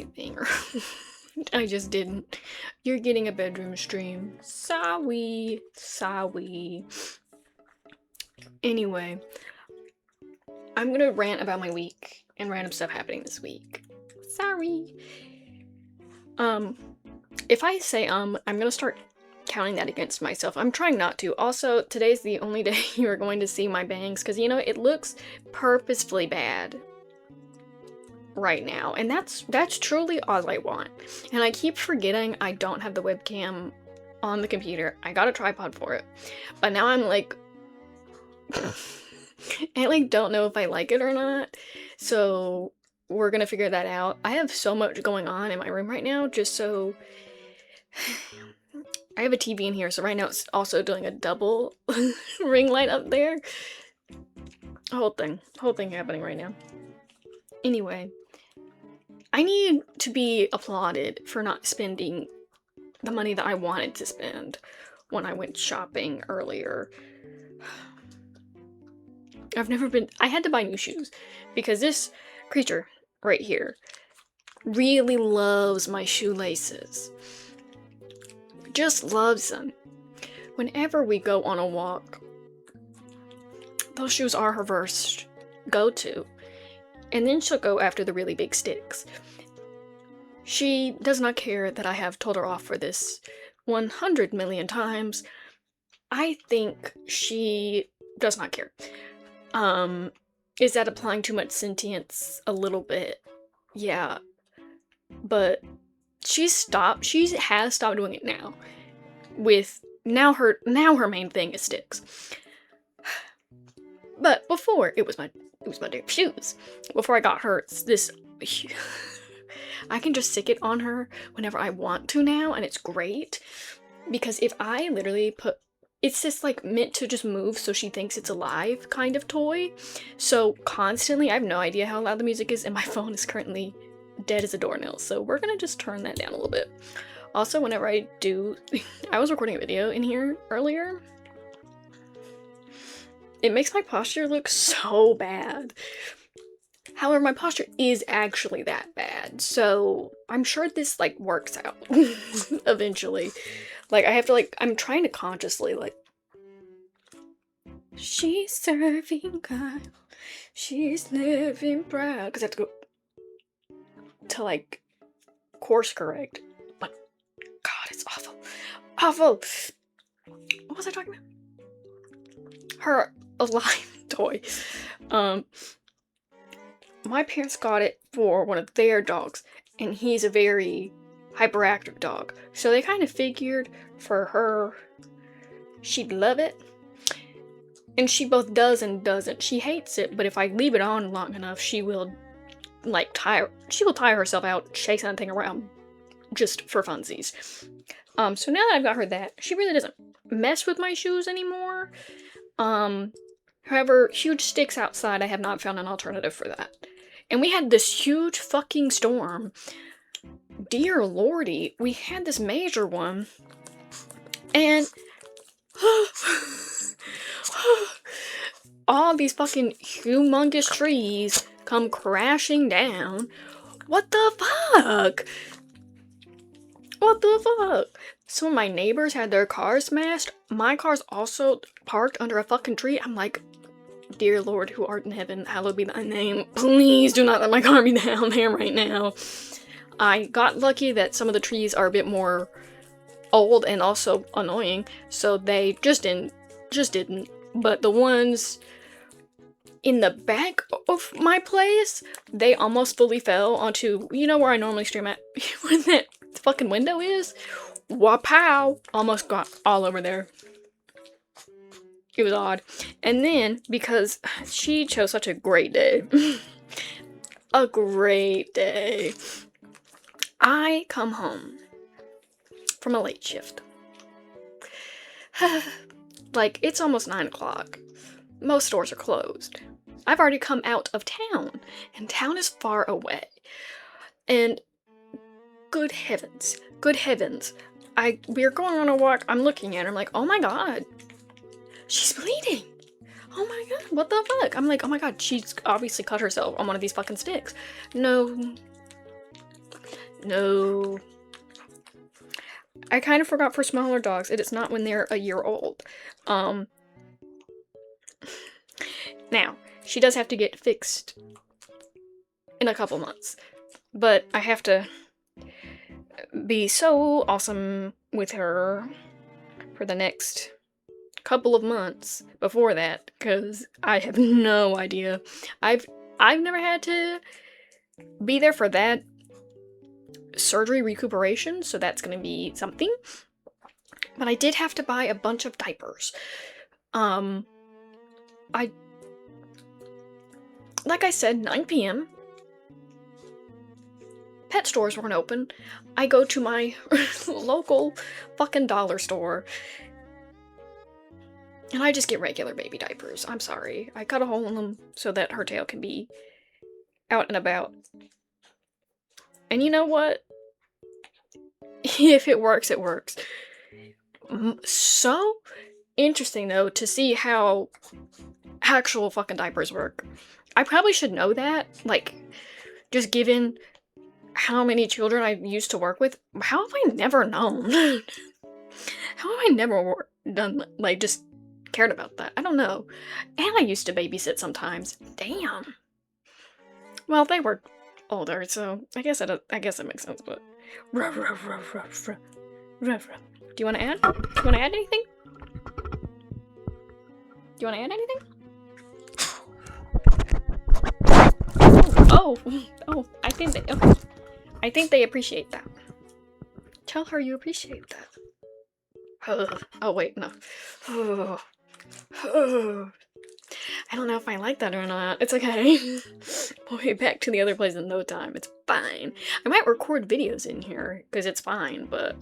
anything. I just didn't. You're getting a bedroom stream. Sorry. Sorry. Anyway, I'm gonna rant about my week and random stuff happening this week. Sorry. If I say I'm gonna start counting that against myself. I'm trying not to. Also, today's the only day you are going to see my bangs, because, you know, it looks purposefully bad right now, and that's truly all I want. And I keep forgetting I don't have the webcam on the computer. I got a tripod for it, but now I'm like I like don't know if I like it or not, so we're gonna figure that out. I have so much going on in my room right now, just so I have a TV in here, so right now it's also doing a double ring light up there. Whole thing happening right now. Anyway, I need to be applauded for not spending the money that I wanted to spend when I went shopping earlier. I had to buy new shoes because this creature right here really loves my shoelaces. Just loves them. Whenever we go on a walk, those shoes are her first go-to. And then she'll go after the really big sticks. She does not care that I have told her off for this 100 million times. I think she does not care. Is that applying too much sentience? A little bit. Yeah. But she has stopped doing it now. With now her main thing is sticks. But before it was my damn shoes. Before I got her this I can just stick it on her whenever I want to now, and it's great. Because if I literally put it's just like meant to just move so she thinks it's alive kind of toy. So constantly, I have no idea how loud the music is, and my phone is currently dead as a doornail, so we're gonna just turn that down a little bit. Also, whenever I was recording a video in here earlier. It makes my posture look so bad. However, my posture is actually that bad, so I'm sure this, like, works out eventually. Like, I have to, like, I'm trying to consciously, like, she's serving God, she's living proud, because I have to go to, like, course correct. But, God, it's awful. Awful! What was I talking about? Her alive toy. My parents got it for one of their dogs, and he's a very hyperactive dog. So they kind of figured for her, she'd love it. And she both does and doesn't. She hates it, but if I leave it on long enough, she will, like, tire herself out, chasing that thing around just for funsies. So now that I've got her that, she really doesn't mess with my shoes anymore. However, huge sticks outside, I have not found an alternative for that. And we had this huge fucking storm. Dear lordy, we had this major one. And all these fucking humongous trees come crashing down. What the fuck? What the fuck? Some of my neighbors had their cars smashed. My car's also parked under a fucking tree. I'm like, dear Lord, who art in heaven, hallowed be thy name. Please do not let my car be down there right now. I got lucky that some of the trees are a bit more old and also annoying, so they just didn't. But the ones in the back of my place, they almost fully fell onto, you know where I normally stream at? Where that fucking window is? Wapow! Almost got all over there. It was odd. And then, because she chose such a great day, a great day, I come home from a late shift. Like, it's almost 9 o'clock. Most stores are closed. I've already come out of town, and town is far away. And good heavens, we are going on a walk, I'm looking at her, I'm like, oh my god, she's bleeding. Oh my god, what the fuck? I'm like, oh my god, she's obviously cut herself on one of these fucking sticks. No. No. I kind of forgot for smaller dogs, it is not when they're a year old. Now, she does have to get fixed in a couple months, but I have to be so awesome with her for the next couple of months before that, because I have no idea. I've never had to be there for that surgery recuperation, so that's gonna be something. But I did have to buy a bunch of diapers. Like I said, 9 p.m. Pet stores weren't open. I go to my local fucking dollar store and I just get regular baby diapers. I'm sorry. I cut a hole in them so that her tail can be out and about. And you know what? If it works, it works. So interesting, though, to see how actual fucking diapers work. I probably should know that, like, just given how many children I used to work with. How have I never known? How have I never done, like, just cared about that? I don't know. And I used to babysit sometimes. Damn. Well, they were older, so I guess it makes sense, but... Do you want to add? Do you want to add anything? Do you want to add anything? Oh, I think they, okay. I think they appreciate that. Tell her you appreciate that. Oh, wait, no. I don't know if I like that or not. It's okay. We'll be back to the other place in no time. It's fine. I might record videos in here, because it's fine, but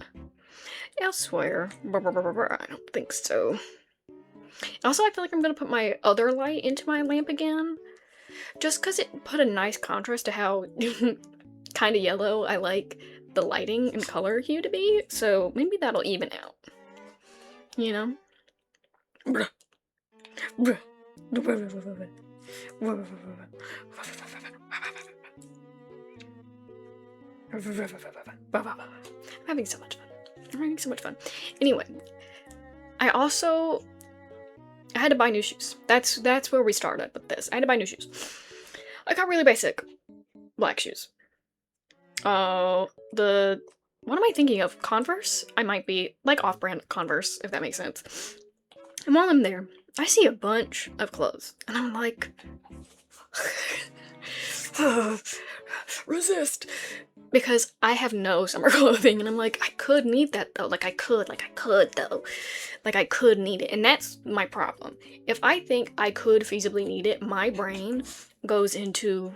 elsewhere, I don't think so. Also, I feel like I'm gonna put my other light into my lamp again, just because it put a nice contrast to how kind of yellow I like the lighting and color hue to be, so maybe that'll even out. You know? I'm having so much fun. I'm having so much fun. Anyway, I had to buy new shoes. That's where we started with this. I had to buy new shoes. I got really basic black shoes. What am I thinking of? Converse? I might be, like, off-brand Converse, if that makes sense. And while I'm there, I see a bunch of clothes, and I'm like, resist, because I have no summer clothing, and I'm like, I could need that though, I could need it, and that's my problem. If I think I could feasibly need it, my brain goes into,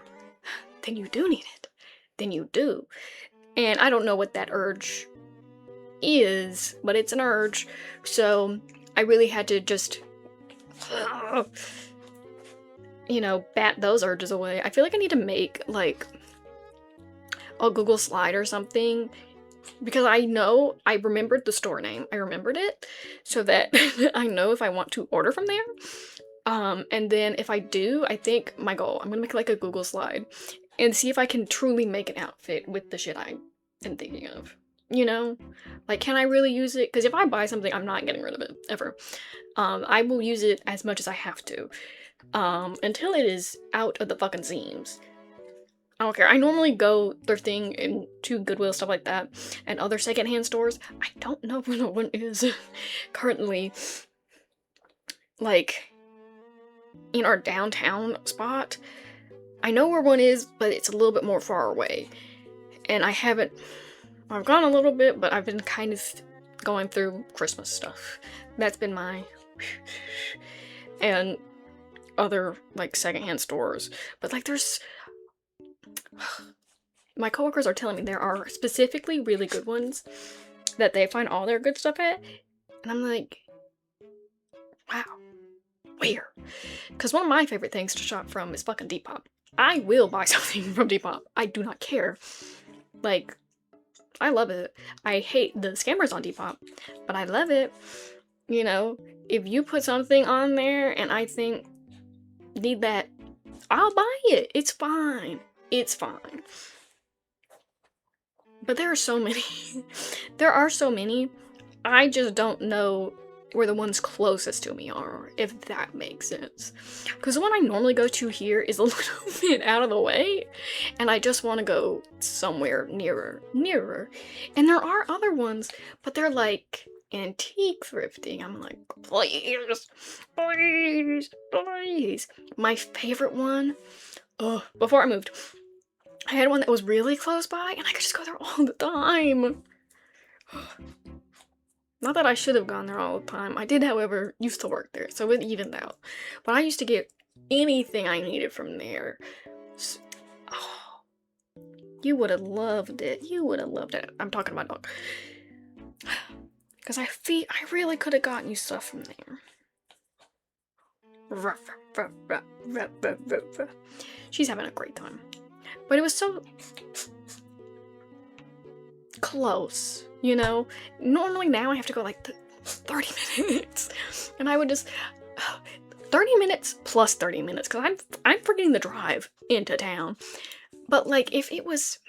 then you do need it, then you do, and I don't know what that urge is, but it's an urge, so I really had to just, you know, bat those urges away. I feel like I need to make, like, a Google slide or something, because I remembered the store name. I remembered it, so that I know if I want to order from there. And then if I do, I think my goal, I'm gonna make, like, a Google slide, and see if I can truly make an outfit with the shit I am thinking of. You know? Like, can I really use it? Because if I buy something, I'm not getting rid of it, ever. I will use it as much as I have to. Until it is out of the fucking seams. I don't care. I normally go thrifting into Goodwill, stuff like that, and other secondhand stores. I don't know where one is currently, like, in our downtown spot. I know where one is, but it's a little bit more far away. And I've gone a little bit, but I've been kind of going through Christmas stuff. That's been my... and other, like, secondhand stores. But, like, there's... my coworkers are telling me there are specifically really good ones that they find all their good stuff at. And I'm like, wow. Where? Because one of my favorite things to shop from is fucking Depop. I will buy something from Depop. I do not care. Like, I love it. I hate the scammers on Depop, but I love it. You know, if you put something on there and I think, need that, I'll buy it. It's fine. It's fine. But there are so many. There are so many. I just don't know where the ones closest to me are, if that makes sense. Because the one I normally go to here is a little bit out of the way, and I just want to go somewhere nearer. And there are other ones, but they're like antique thrifting. I'm like, please, please, please. My favorite one, before I moved, I had one that was really close by, and I could just go there all the time. Not that I should have gone there all the time. I did, however, used to work there, so it evened out. But I used to get anything I needed from there. Oh, you would have loved it. You would have loved it. I'm talking to my dog. Because I really could have gotten you stuff from there. She's having a great time. But it was so close, you know? Normally now I have to go like 30 minutes. And I would just 30 minutes plus 30 minutes, because I'm forgetting the drive into town. But like if it was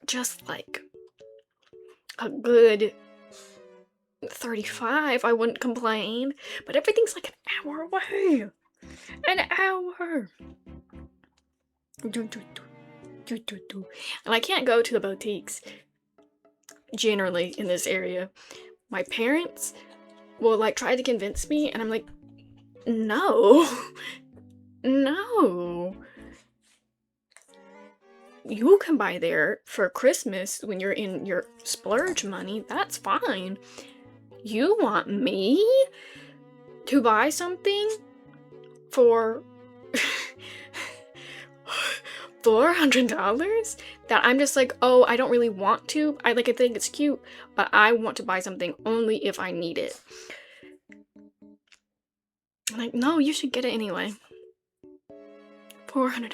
just like a good 35, I wouldn't complain. But everything's like an hour away. An hour. And I can't go to the boutiques generally in this area. My parents will like try to convince me, and I'm like, no. No. You can buy there for Christmas when you're in your splurge money. That's fine. You want me to buy something for $400 that I'm just like, oh, I don't really want to. I think it's cute, but I want to buy something only if I need it. I'm like, no, you should get it anyway. $400.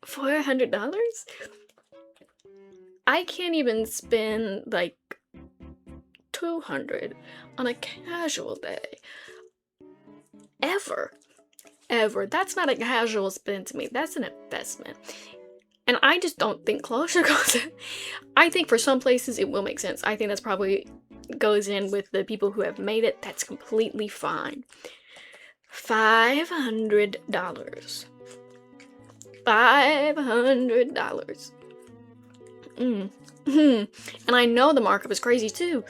$400? I can't even spend like $200 on a casual day. Ever. That's not a casual spend to me. That's an investment. And I just don't think clothes should go there. I think for some places it will make sense. I think that's probably goes in with the people who have made it. That's completely fine. $500. $500. And I know the markup is crazy too.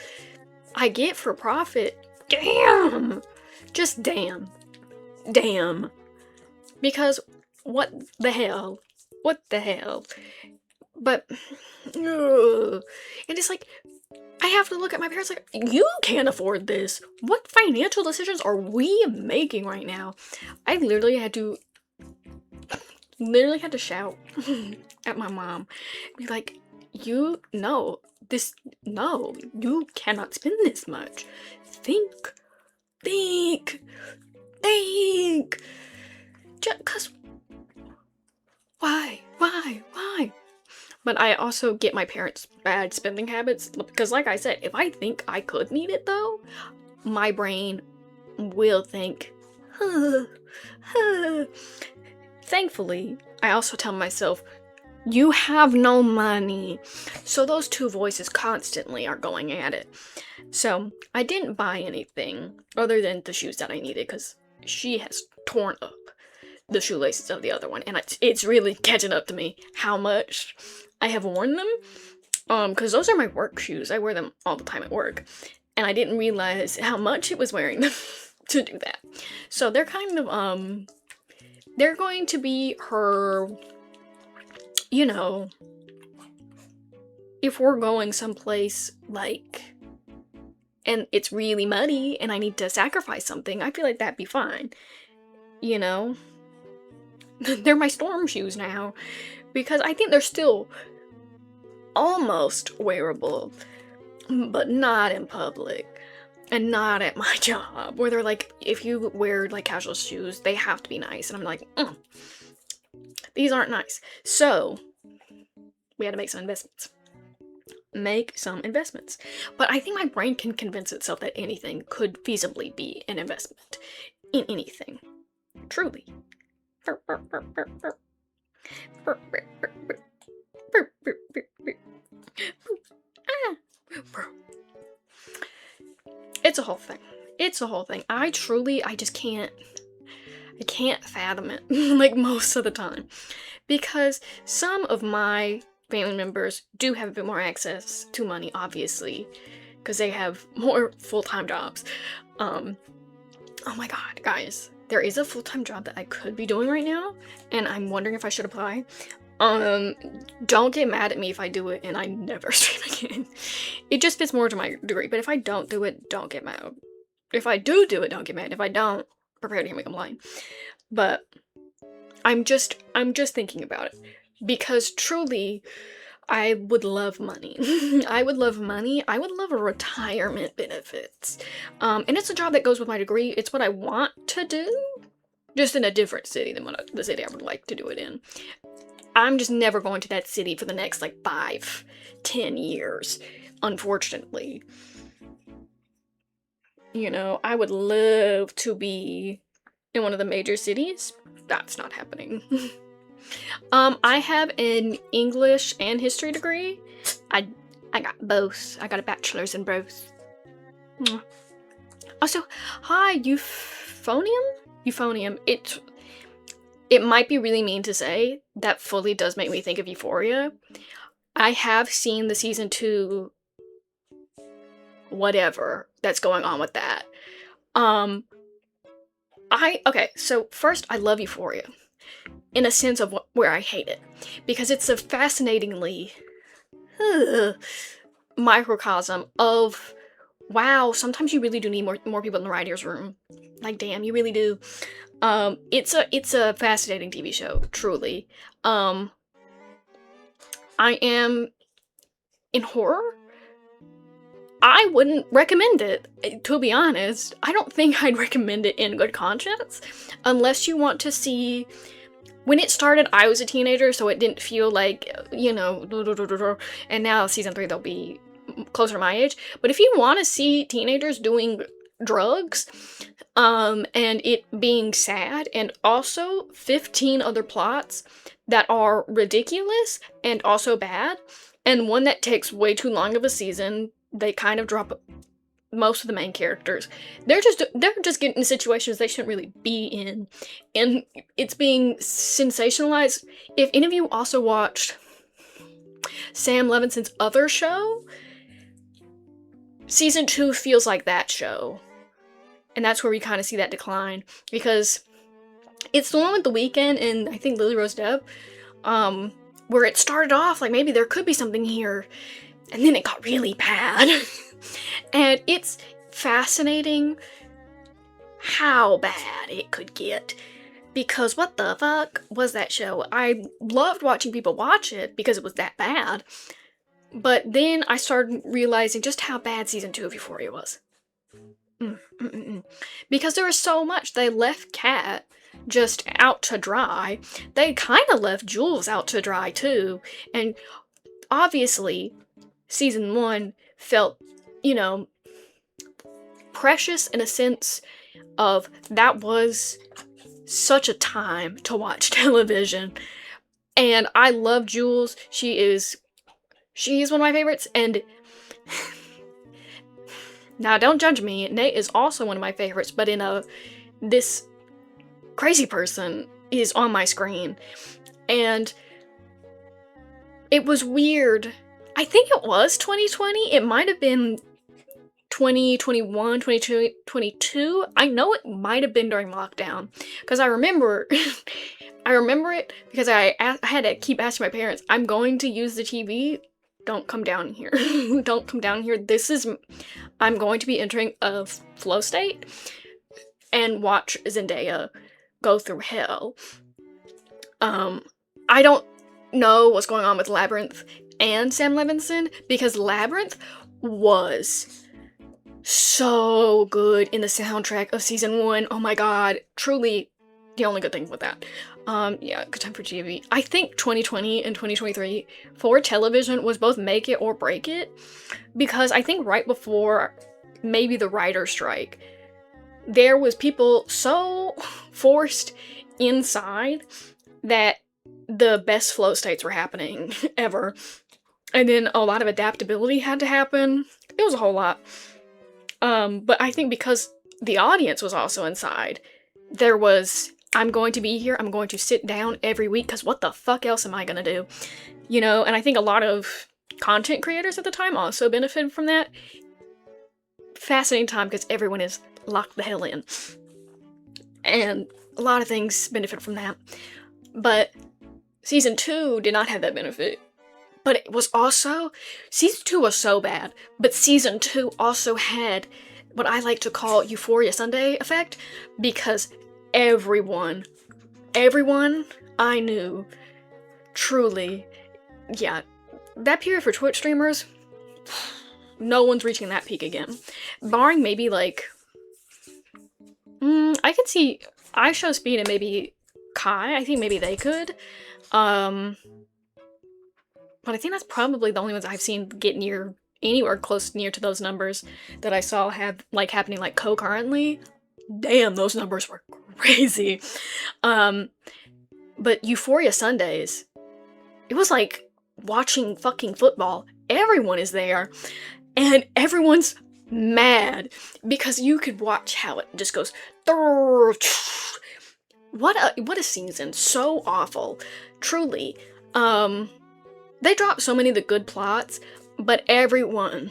I get for profit. Damn. Just damn. Damn. Because what the hell? What the hell? But, and it's like, I have to look at my parents like, you can't afford this. What financial decisions are we making right now? I literally had to shout at my mom. Be like, you cannot spend this much. Think. Just 'cause, why? But I also get my parents' bad spending habits, because like I said, if I think I could need it though, my brain will think, Thankfully, I also tell myself, you have no money. So those two voices constantly are going at it. So I didn't buy anything other than the shoes that I needed, because she has torn up the shoelaces of the other one, and it's really catching up to me how much I have worn them. Because those are my work shoes. I wear them all the time at work, and I didn't realize how much it was wearing them to do that. So they're kind of they're going to be her, you know, if we're going someplace like, and it's really muddy and I need to sacrifice something, I feel like that'd be fine, you know? They're my storm shoes now, because I think they're still almost wearable, but not in public and not at my job, where they're like, if you wear like casual shoes, they have to be nice, and I'm like, these aren't nice. So we had to make some investments. But I think my brain can convince itself that anything could feasibly be an investment in anything. Truly. it's a whole thing. It's a whole thing. I just can't. I can't fathom it, like, most of the time. Because some of my family members do have a bit more access to money, obviously, because they have more full-time jobs. Oh my god, guys. There is a full-time job that I could be doing right now, and I'm wondering if I should apply. Don't get mad at me if I do it and I never stream again. It just fits more to my degree, but if I don't do it, don't get mad. If I do it, don't get mad. If I don't, prepare to hear me complain. But I'm just thinking about it, because truly, I would love money. I would love money. I would love a retirement benefits. And it's a job that goes with my degree. It's what I want to do, just in a different city than the city I would like to do it in. I'm just never going to that city for the next, like, 5-10 years, unfortunately. You know, I would love to be in one of the major cities. That's not happening. I have an English and history degree. I got both. I got a bachelor's in both. Also, hi, euphonium? Euphonium. It might be really mean to say, that fully does make me think of Euphoria. I have seen the season 2 whatever that's going on with that. Okay, so first, I love Euphoria, in a sense of where I hate it, because it's a fascinatingly microcosm of, wow, sometimes you really do need more people in the writer's room. Like, damn, you really do. It's a fascinating TV show, truly. I am in horror. I wouldn't recommend it, to be honest. I don't think I'd recommend it in good conscience, unless you want to see. When it started, I was a teenager, so it didn't feel like, you know, and now season 3 they'll be closer to my age. But if you want to see teenagers doing drugs, and it being sad, and also 15 other plots that are ridiculous and also bad, and one that takes way too long of a season, they kind of drop most of the main characters. They're just getting in situations they shouldn't really be in, and it's being sensationalized. If any of you also watched Sam Levinson's other show, season 2 feels like that show, and that's where we kind of see that decline, because it's the one with The Weeknd and I think Lily Rose Depp, where it started off like maybe there could be something here, and then it got really bad. And it's fascinating how bad it could get, because what the fuck was that show? I loved watching people watch it because it was that bad, but then I started realizing just how bad season 2 of Euphoria was. Because there was so much. They left Kat just out to dry. They kind of left Jules out to dry too, and obviously season 1 felt, you know, precious in a sense of that was such a time to watch television. And I love Jules. She is one of my favorites, and now don't judge me, Nate is also one of my favorites, but this crazy person is on my screen. And it was weird. I think it was 2020. It might have been 2021, 2022. I know it might have been during lockdown, because I remember it because I had to keep asking my parents, I'm going to use the TV. Don't come down here. Don't come down here. I'm going to be entering a flow state and watch Zendaya go through hell. I don't know what's going on with Labyrinth and Sam Levinson, because Labyrinth was so good in the soundtrack of season 1. Oh my god, truly the only good thing with that. Yeah, good time for GV. I think 2020 and 2023 for television was both make it or break it, because I think right before maybe the writer's strike, there was people so forced inside that the best flow states were happening ever. And then a lot of adaptability had to happen. It was a whole lot. But I think because the audience was also inside, there was, I'm going to be here, I'm going to sit down every week, because what the fuck else am I gonna do? You know, and I think a lot of content creators at the time also benefited from that. Fascinating time, because everyone is locked the hell in. And a lot of things benefit from that. But season 2 did not have that benefit. But it was also, season 2 was so bad, but season 2 also had what I like to call Euphoria Sunday effect, because everyone I knew, truly, yeah, that period for Twitch streamers, no one's reaching that peak again. Barring maybe like, I could see iShowSpeed and maybe Kai, I think maybe they could. But I think that's probably the only ones I've seen get near, anywhere close near to those numbers that I saw have, like, happening, like, concurrently. Damn, those numbers were crazy. But Euphoria Sundays, it was like watching fucking football. Everyone is there, and everyone's mad, because you could watch how it just goes, what a season, so awful, truly. They dropped so many of the good plots, but everyone,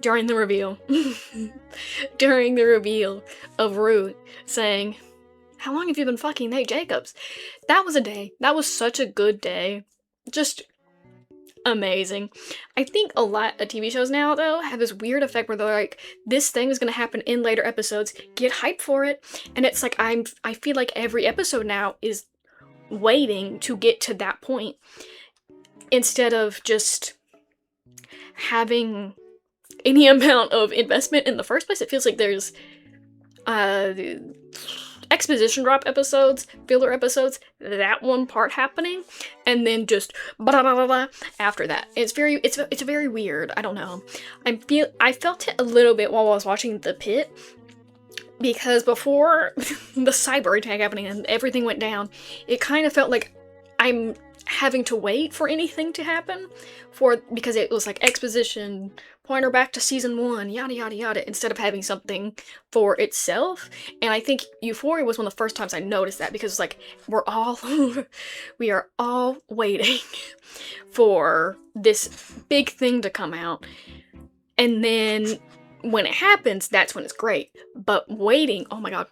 during the reveal of Ruth saying, "How long have you been fucking Nate Jacobs?" That was a day. That was such a good day. Just amazing. I think a lot of TV shows now, though, have this weird effect where they're like, this thing is gonna happen in later episodes, get hyped for it, and it's like, I feel like every episode now is waiting to get to that point, instead of just having any amount of investment in the first place. It feels like there's exposition drop episodes, filler episodes, that one part happening, and then just blah blah blah blah after that. It's very weird. I don't know. I felt it a little bit while I was watching The Pitt, because before the cyber attack happening and everything went down, it kind of felt like I'm having to wait for anything to happen, because it was like exposition, pointer back to season 1, yada yada yada, instead of having something for itself. And I think Euphoria was one of the first times I noticed that, because it's like, we are all waiting for this big thing to come out, and then when it happens, that's when it's great. But waiting, oh my god.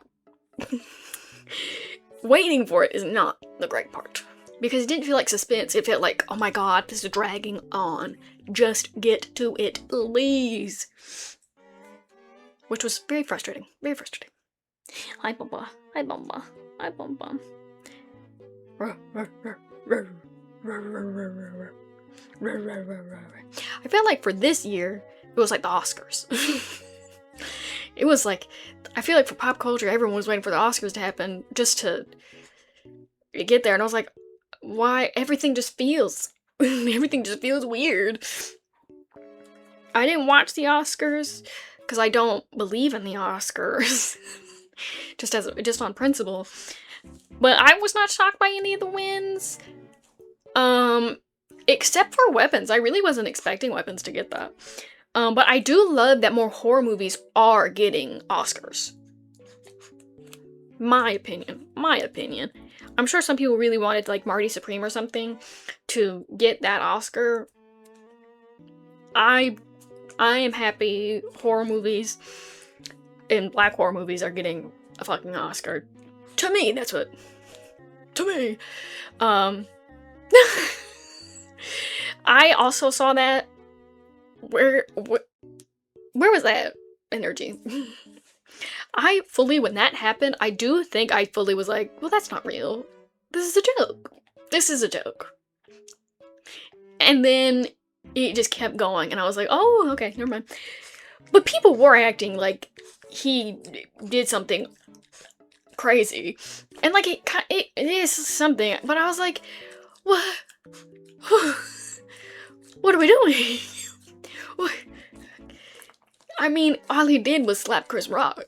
Waiting for it is not the great part. Because it didn't feel like suspense, it felt like, oh my god, this is dragging on. Just get to it, please. Which was very frustrating. Very frustrating. Hi, Bumba. Hi, Bumba. Hi, Bumba. I felt like for this year, it was like the Oscars. It was like, I feel like for pop culture, everyone was waiting for the Oscars to happen just to get there. And I was like, why? Everything just feels weird. I didn't watch the Oscars because I don't believe in the Oscars. just on principle. But I was not shocked by any of the wins. Except for Weapons. I really wasn't expecting Weapons to get that. But I do love that more horror movies are getting Oscars. My opinion. I'm sure some people really wanted, like, Marty Supreme or something to get that Oscar. I am happy horror movies and black horror movies are getting a fucking Oscar. To me, that's what. To me. I also saw that. Where was that energy? When that happened, I do think I fully was like, well, that's not real. This is a joke. And then it just kept going, and I was like, oh, okay, never mind. But people were acting like he did something crazy. And, like, it is something, but I was like, what? What are we doing? What? I mean, all he did was slap Chris Rock.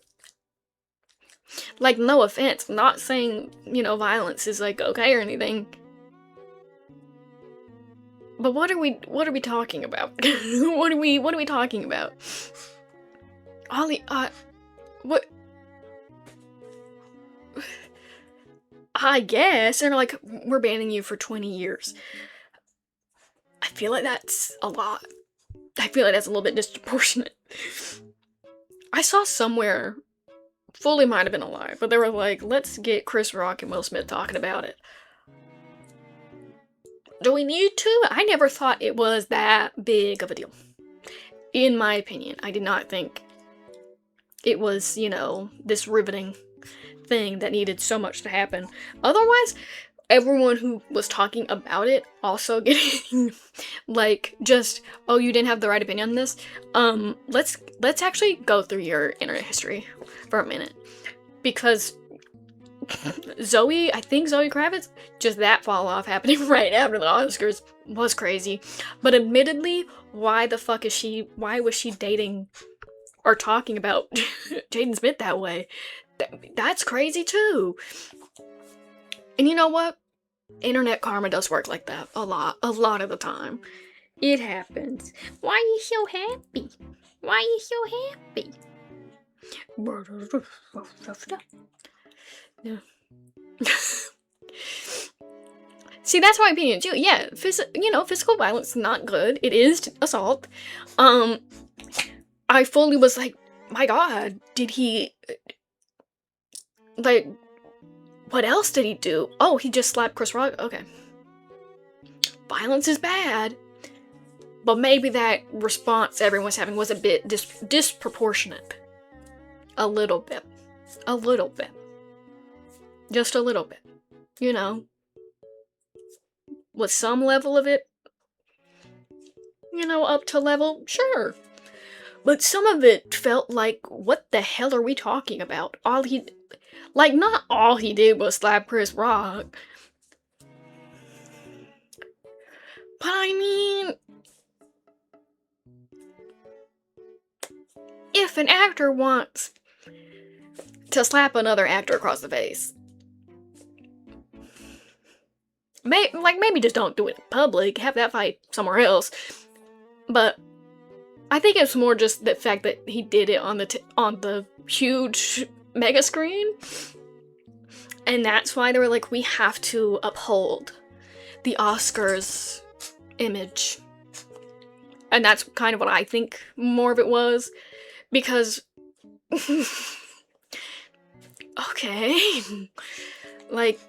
Like, no offense, not saying, violence is, like, okay or anything. But what are we talking about? what are we talking about? Ollie, what? I guess. And they're like, we're banning you for 20 years. I feel like that's a lot. I feel like that's a little bit disproportionate. I saw somewhere, fully might have been a lie, but they were like, let's get Chris Rock and Will Smith talking about it. Do we need to? I never thought it was that big of a deal. In my opinion, I did not think it was, you know, this riveting thing that needed so much to happen. Otherwise, everyone who was talking about it also getting like, just, oh, you didn't have the right opinion on this. Let's actually go through your internet history for a minute, because I think Zoe Kravitz, just that fall off happening right after the Oscars was crazy. But admittedly, why was she dating or talking about Jaden Smith that way? That's crazy too. And you know what? Internet karma does work like that a lot of the time. It happens. Why are you so happy? Why are you so happy? Yeah. See, that's my opinion too. Yeah, physical violence is not good. It is assault. I fully was like, my God, did he, like, what else did he do? Oh, he just slapped Chris Rock. Okay. Violence is bad. But maybe that response everyone's having was a bit disproportionate. A little bit. A little bit. Just a little bit. You know? With some level of it, you know, up to level, sure. But some of it felt like, what the hell are we talking about? Not all he did was slap Chris Rock. But I mean, if an actor wants to slap another actor across the face, maybe just don't do it in public, have that fight somewhere else. But I think it's more just the fact that he did it on the huge mega screen. And that's why they were like, we have to uphold the Oscars image. And that's kind of what I think more of it was. Because, okay, like,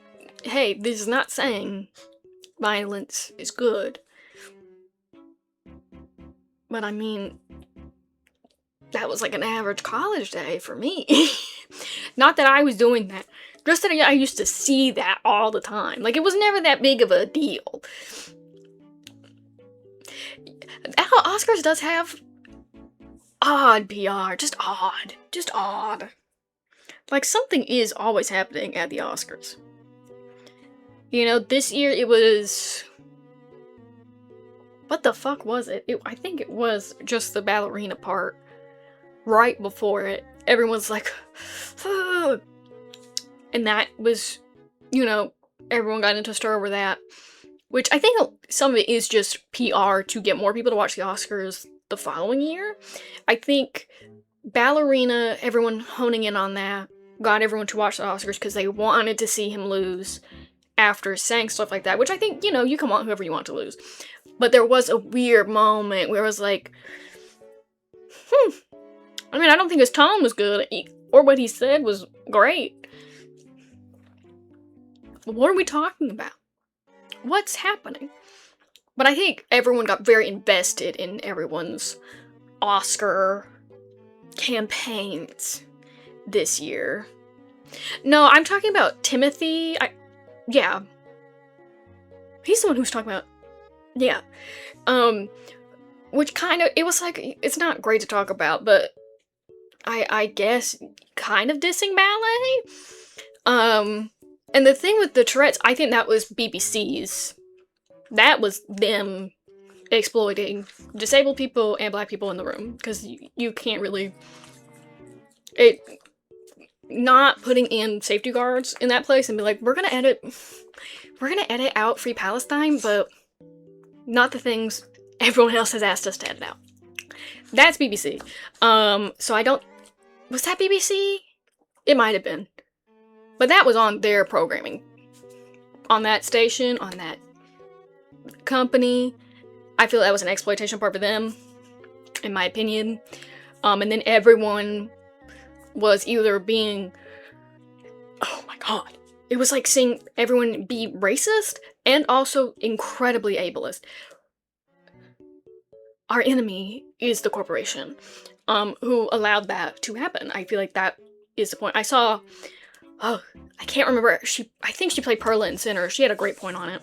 hey, this is not saying violence is good. But I mean, that was like an average college day for me. Not that I was doing that. Just that I used to see that all the time. Like, it was never that big of a deal. Oscars does have odd PR. Just odd. Just odd. Like, something is always happening at the Oscars. You know, this year it was... What the fuck was it? I think it was just the ballerina part. Right before it. Everyone's like... Ugh. And that was, you know, everyone got into a stir over that. Which I think some of it is just PR to get more people to watch the Oscars the following year. I think ballerina, everyone honing in on that, got everyone to watch the Oscars because they wanted to see him lose after saying stuff like that. Which I think, you know, you can want whoever you want to lose. But there was a weird moment where it was like, I mean, I don't think his tone was good, or what he said was great. What are we talking about? What's happening? But I think everyone got very invested in everyone's Oscar campaigns this year. No, I'm talking about Timothy. Yeah. He's the one who's talking about... Yeah. Which kind of... It was like... It's not great to talk about, but... I guess kind of dissing ballet? And the thing with the Tourette's, I think that was BBC's. That was them exploiting disabled people and black people in the room. Because you can't really... Not putting in safety guards in that place and be like, we're gonna edit out Free Palestine, but not the things everyone else has asked us to edit out. That's BBC. So I don't... Was that BBC? It might have been. But that was on their programming. On that station, on that company. I feel that was an exploitation part for them, in my opinion. And then everyone was either being... Oh my god. It was like seeing everyone be racist and also incredibly ableist. Our enemy is the corporation, who allowed that to happen. I feel like that is the point. I saw, oh, I can't remember, I think she played Perla in Sinner. She had a great point on it.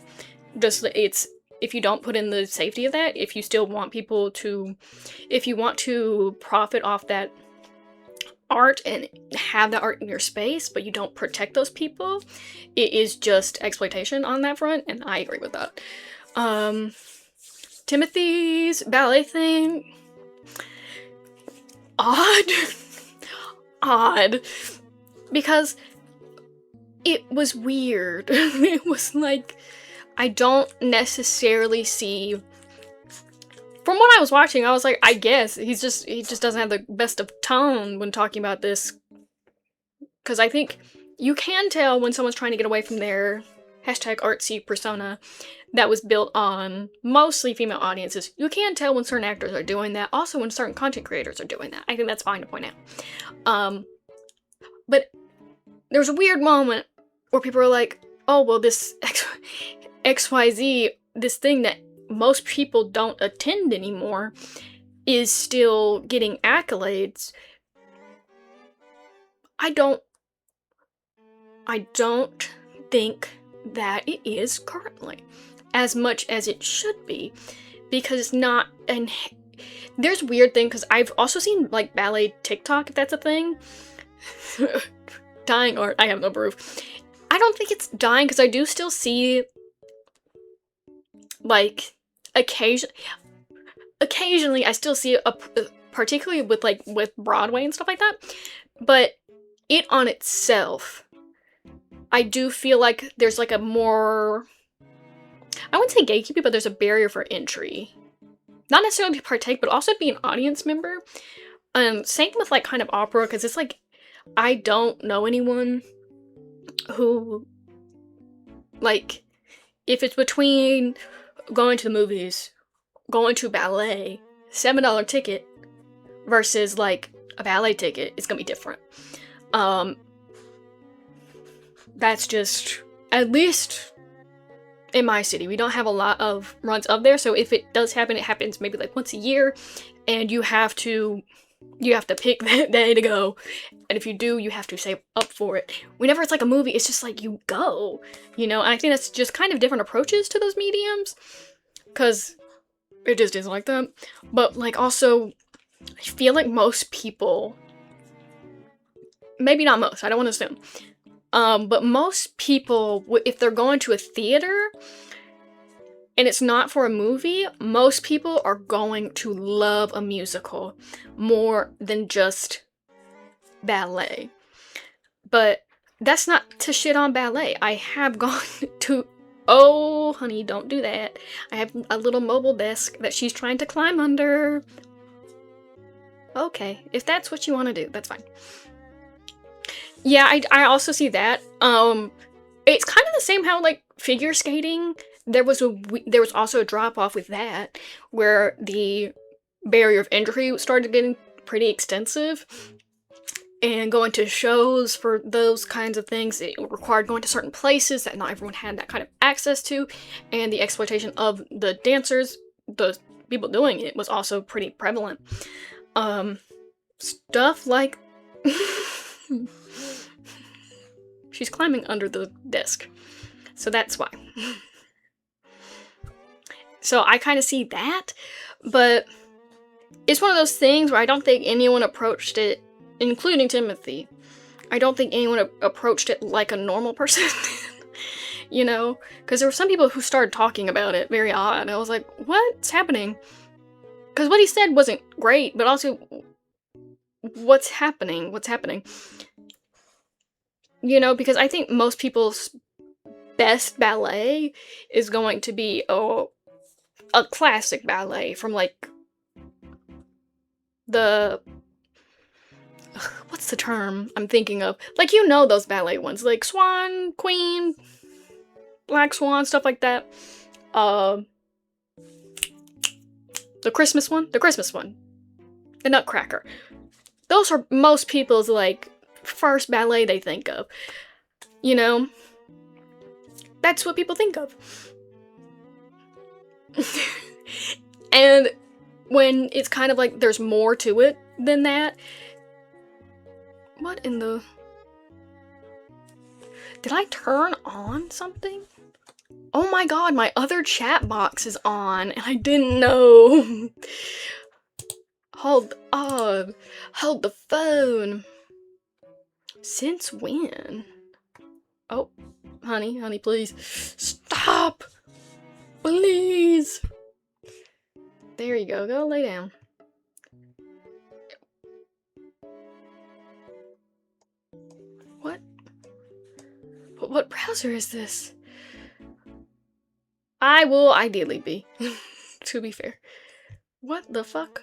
Just, it's, if you don't put in the safety of that, if you still want people to, if you want to profit off that art and have that art in your space, but you don't protect those people, it is just exploitation on that front, and I agree with that. Timothy's ballet thing, odd, because it was weird. It was like, I don't necessarily see, from what I was watching, I was like, I guess he just doesn't have the best of tone when talking about this, because I think you can tell when someone's trying to get away from their #artsy persona that was built on mostly female audiences. You can tell when certain actors are doing that, also when certain content creators are doing that. I think that's fine to point out. But there was a weird moment where people were like, oh, well, this XYZ, this thing that most people don't attend anymore, is still getting accolades. I don't think that it is currently as much as it should be, because it's not. And there's weird thing, because I've also seen like ballet TikTok, if that's a thing. Dying art, I have no proof. I don't think it's dying, because I do still see like occasionally I still see particularly with Broadway and stuff like that, but it on itself, I do feel like there's like a more, I wouldn't say gatekeeping, but there's a barrier for entry. Not necessarily to partake, but also to be an audience member. Same with like kind of opera, because it's like, I don't know anyone who, like, if it's between going to the movies, going to ballet, $7 ticket, versus like a ballet ticket, it's gonna be different. That's just, at least in my city, we don't have a lot of runs of there, so if it does happen, it happens maybe like once a year, and you have to pick that day to go, and if you do, you have to save up for it. Whenever it's like a movie, it's just like, you go, and I think that's just kind of different approaches to those mediums, because it just isn't like that. But like, also, I feel like most people, maybe not most, I don't want to assume, but most people, if they're going to a theater and it's not for a movie, most people are going to love a musical more than just ballet. But that's not to shit on ballet. I have gone to, oh honey, don't do that. I have a little mobile desk that she's trying to climb under. Okay, if that's what you want to do, that's fine. Yeah, I also see that. It's kind of the same how, like, figure skating, there was also a drop-off with that, where the barrier of entry started getting pretty extensive, and going to shows for those kinds of things, it required going to certain places that not everyone had that kind of access to, and the exploitation of the dancers, the people doing it, was also pretty prevalent. Stuff like... She's climbing under the desk. So that's why. So I kind of see that, but it's one of those things where I don't think anyone approached it, including Timothy. I don't think anyone approached it like a normal person. Because there were some people who started talking about it very odd. I was like, what's happening? Because what he said wasn't great, but also, what's happening? What's happening? Because I think most people's best ballet is going to be, a classic ballet from like the what's the term I'm thinking of? Like, you know, those ballet ones, like Swan, Queen, Black Swan, stuff like that. The Christmas one, the Nutcracker. Those are most people's like first ballet they think of. You know, that's what people think of. And when it's kind of like there's more to it than that. What in the... Did I turn on something? Oh my god, my other chat box is on and I didn't know. Hold on. Hold the phone. Since when? Oh, honey, please. Stop! Please! There you go. Go lay down. What? What browser is this? I will ideally be, to be fair. What the fuck?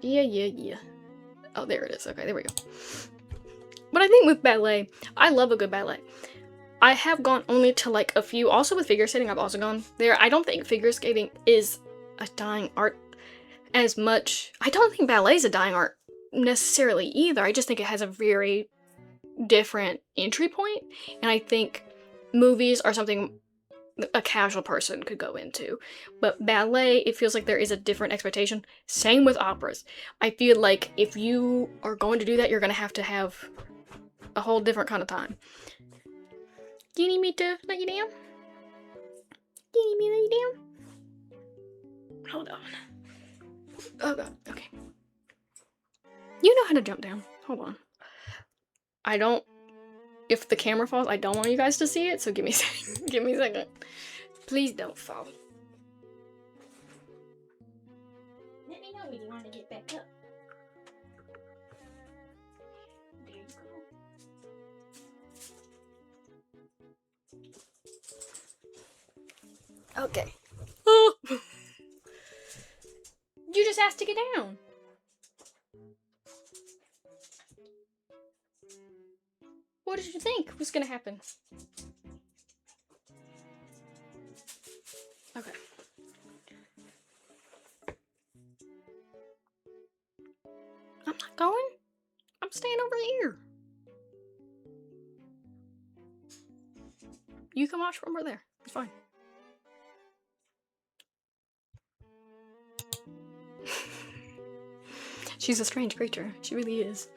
Yeah. Oh, there it is. Okay, there we go. But I think with ballet, I love a good ballet. I have gone only to like a few. Also with figure skating, I've also gone there. I don't think figure skating is a dying art as much. I don't think ballet is a dying art necessarily either. I just think it has a very different entry point. And I think movies are something a casual person could go into. But ballet, it feels like there is a different expectation. Same with operas. I feel like if you are going to do that, you're going to have a whole different kind of time. Do you need me to let you down? Do you need me to let you down? Hold on. Oh god, okay. You know how to jump down. Hold on. I don't... If the camera falls, I don't want you guys to see it, so give me a second. Give me a second. Please don't fall. Let me know when you want to get back up. There you go. Okay. Oh. You just asked to get down. What did you think was gonna happen? Okay. I'm not going. I'm staying over here. You can watch from over there. It's fine. She's a strange creature. She really is.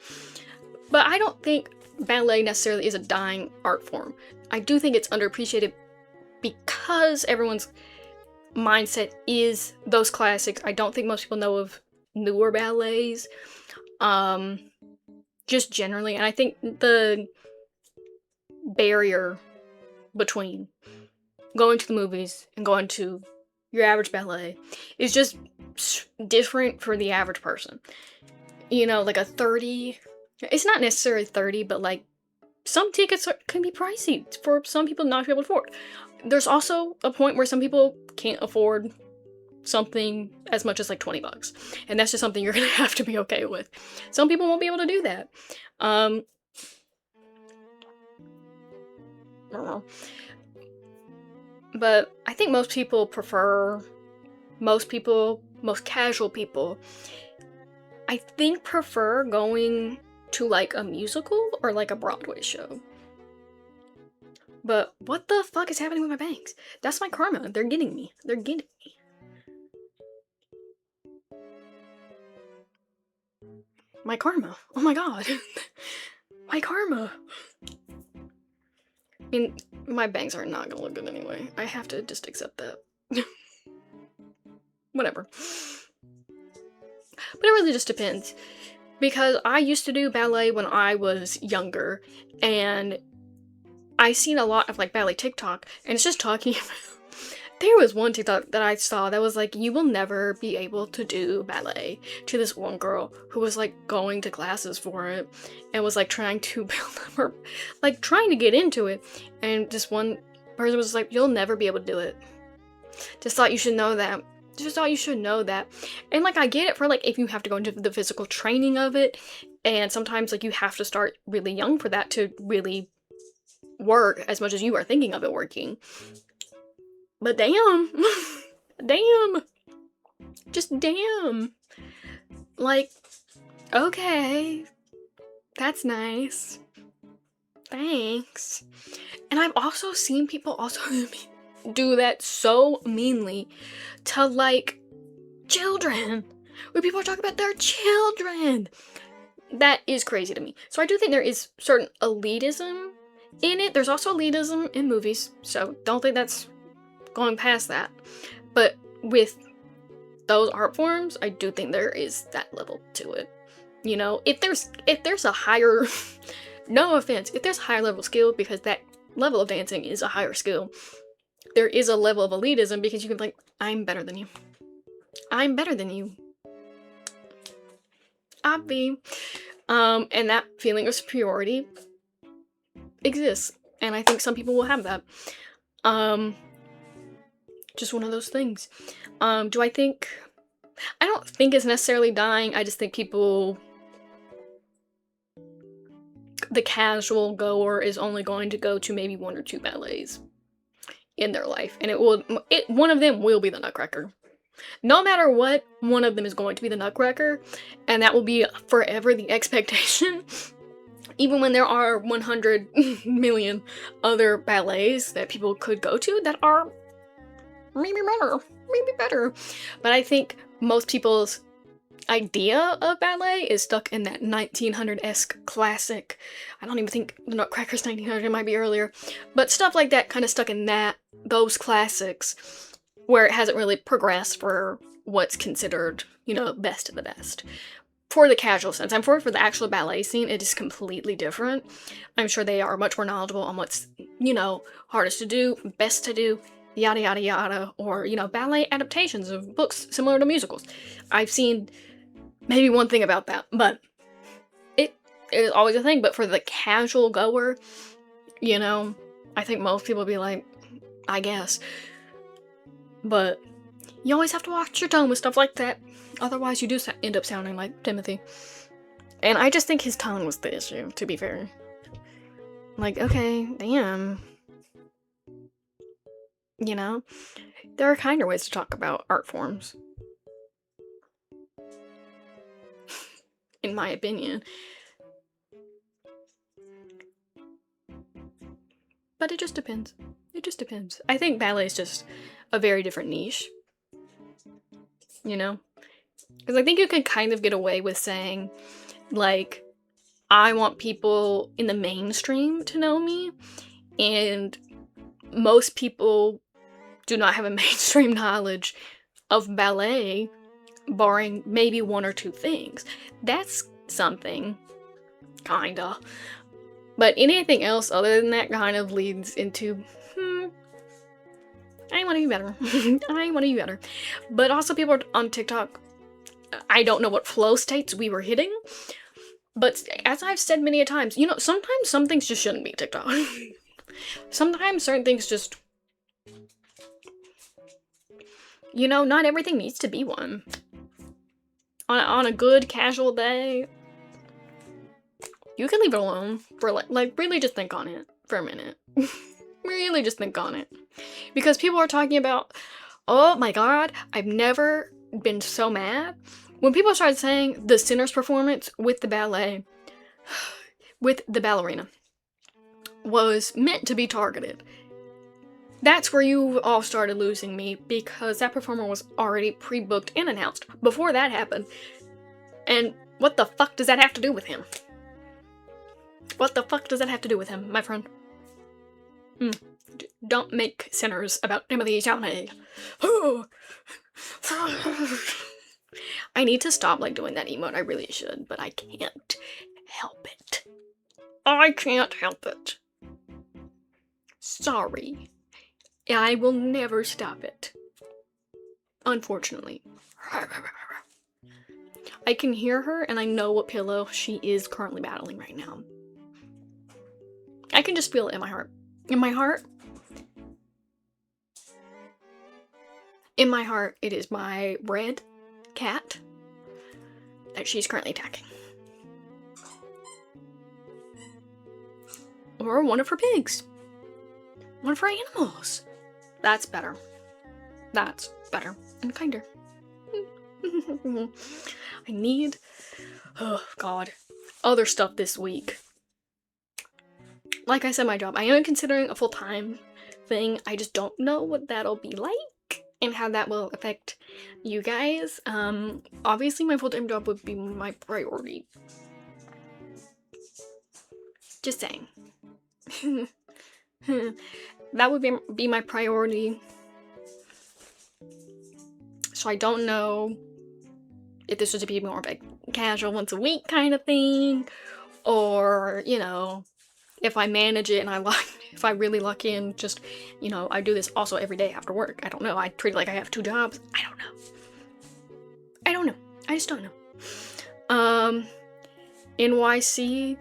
But I don't think ballet necessarily is a dying art form. I do think it's underappreciated because everyone's mindset is those classics. I don't think most people know of newer ballets. Just generally. And I think the barrier between going to the movies and going to your average ballet is just different for the average person. You know, like a 30... It's not necessarily 30, but like some tickets can be pricey for some people not to be able to afford. There's also a point where some people can't afford something as much as like $20, and that's just something you're gonna have to be okay with. Some people won't be able to do that. I don't know. But I think most casual people, I think prefer going to like a musical or like a Broadway show. But what the fuck is happening with my bangs? That's my karma. They're getting me. They're getting me. My karma. Oh my god. My karma. I mean, my bangs are not gonna look good anyway. I have to just accept that. Whatever. But it really just depends. Because I used to do ballet when I was younger, and I seen a lot of like ballet TikTok, and it's just talking about... There was one TikTok that I saw that was like, you will never be able to do ballet, to this one girl who was like going to classes for it and was like trying to build up her, like trying to get into it, and this one person was like, you'll never be able to do it. Just thought you should know that. Just thought you should know that. And like, I get it for like if you have to go into the physical training of it, and sometimes like you have to start really young for that to really work as much as you are thinking of it working. But damn. Damn. Just damn. Like, okay. That's nice. Thanks. And I've also seen people also do that so meanly to like children. When people are talking about their children. That is crazy to me. So I do think there is certain elitism in it. There's also elitism in movies, so don't think that's going past that. But with those art forms, I do think there is that level to it. You know, if there's a higher no offense, if there's a higher level skill, because that level of dancing is a higher skill, there is a level of elitism because you can be like, I'm better than you. I'm better than you. Obvi. And that feeling of superiority exists. And I think some people will have that. Just one of those things. I don't think it's necessarily dying. I just think the casual goer is only going to go to maybe 1 or 2 ballets in their life. And one of them will be the Nutcracker. No matter what, one of them is going to be the Nutcracker, and that will be forever the expectation. Even when there are 100 million other ballets that people could go to that are maybe better. But I think most people's idea of ballet is stuck in that 1900-esque classic. I don't even think the Nutcracker's 1900, it might be earlier. But stuff like that kind of stuck in those classics, where it hasn't really progressed for what's considered, best of the best. For the casual sense. I'm for the actual ballet scene, it is completely different. I'm sure they are much more knowledgeable on what's, hardest to do, best to do, yada yada yada, or, ballet adaptations of books similar to musicals. I've seen maybe one thing about that, but it is always a thing. But for the casual goer, I think most people will be like, I guess. But you always have to watch your tone with stuff like that. Otherwise, you do end up sounding like Timothy. And I just think his tone was the issue, to be fair. Like, okay, damn. There are kinder ways to talk about art forms. In my opinion. But it just depends. It just depends. I think ballet is just a very different niche. Because I think you can kind of get away with saying, like, I want people in the mainstream to know me, and most people do not have a mainstream knowledge of ballet, barring maybe 1 or 2 things. That's something. Kinda. But anything else other than that kind of leads into, I want to be better. I want to be better. But also people on TikTok, I don't know what flow states we were hitting, but as I've said many a times, sometimes some things just shouldn't be TikTok. Sometimes certain things just, not everything needs to be one. On a good casual day, you can leave it alone for like really just think on it for a minute. Really just think on it. Because people are talking about, oh my god, I've never been so mad. When people started saying the sinner's performance with the ballet, with the ballerina, was meant to be targeted. That's where you all started losing me, because that performer was already pre-booked and announced before that happened. And what the fuck does that have to do with him? What the fuck does that have to do with him, my friend? Don't make sinners about Timothy Chalamet. I need to stop doing that emote. I really should, but I can't help it. I can't help it. Sorry. I will never stop it. Unfortunately. I can hear her and I know what pillow she is currently battling right now. I can just feel it in my heart. In my heart, in my heart, it is my red cat that she's currently attacking. Or one of her pigs. One of her animals. That's better. That's better and kinder. I need, oh god, other stuff this week. Like I said, my job, I am considering a full-time thing. I just don't know what that'll be like and how that will affect you guys. Obviously my full-time job would be my priority. Just saying. That would be my priority. So I don't know if this was to be more of a casual once a week kind of thing, or, you know, if I manage it and if I really luck in, just, you know, I do this also every day after work. I don't know. I treat it like I have 2 jobs. I don't know. I just don't know. NYC.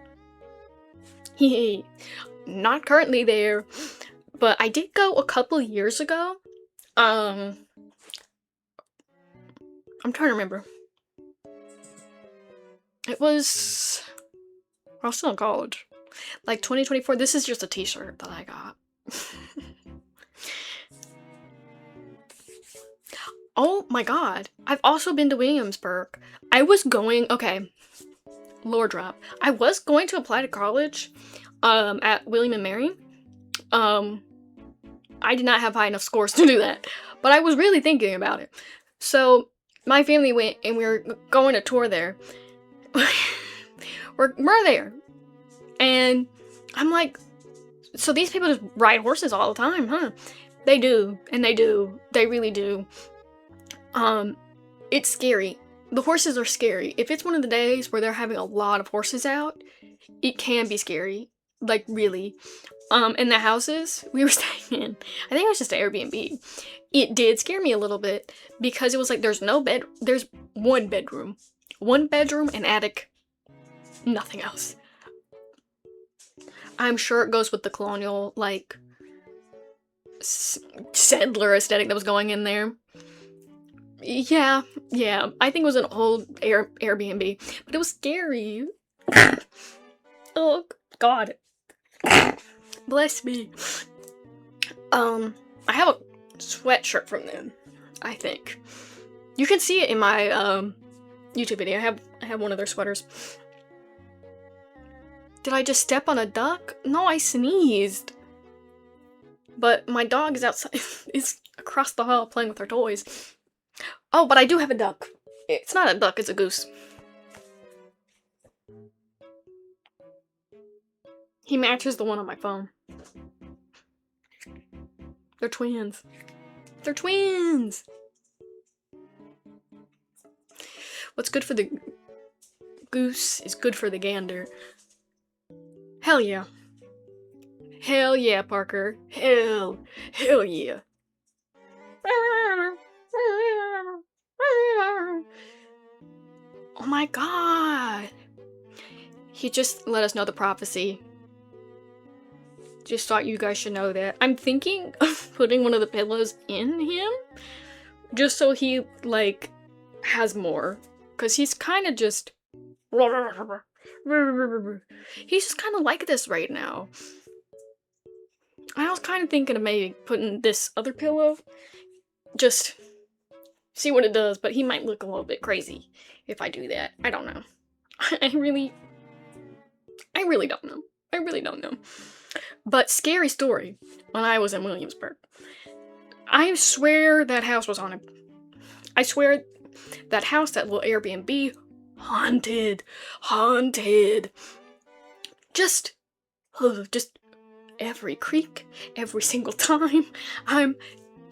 Not currently there, but I did go a couple years ago. I'm trying to remember. It was, I was still in college. Like 2024. This is just a t-shirt that I got. Oh my god. I've also been to Williamsburg. I was going, okay, lore drop. I was going to apply to college at William and Mary. I did not have high enough scores to do that, but I was really thinking about it. So my family went and we were going to tour there. we're there. And I'm like, so these people just ride horses all the time, huh? They do, and they do. They really do. It's scary. The horses are scary. If it's one of the days where they're having a lot of horses out, it can be scary. Like, really. In the houses we were staying in, I think it was just an Airbnb. It did scare me a little bit because it was like there's one bedroom and attic, nothing else. I'm sure it goes with the colonial, like, settler aesthetic that was going in there. Yeah, I think it was an old Airbnb, but it was scary. Oh, God. Bless me. I have a sweatshirt from them, I think. You can see it in my, YouTube video. I have one of their sweaters. Did I just step on a duck? No, I sneezed. But my dog is outside, is across the hall playing with her toys. Oh, but I do have a duck. It's not a duck, it's a goose. He matches the one on my phone. They're twins. They're twins! What's good for the goose is good for the gander. Hell yeah. Hell yeah, Parker. Hell yeah. Oh my god. He just let us know the prophecy. Just thought you guys should know that. I'm thinking of putting one of the pillows in him, just so he, like, has more. Because he's kind of just... He's just kind of like this right now. I was kind of thinking of maybe putting this other pillow, just see what it does, but he might look a little bit crazy if I do that. I don't know. I really don't know. I really don't know. But scary story, when I was in Williamsburg. I swear that house was haunted. I swear that house, that little Airbnb, haunted. Just every creak, every single time, I'm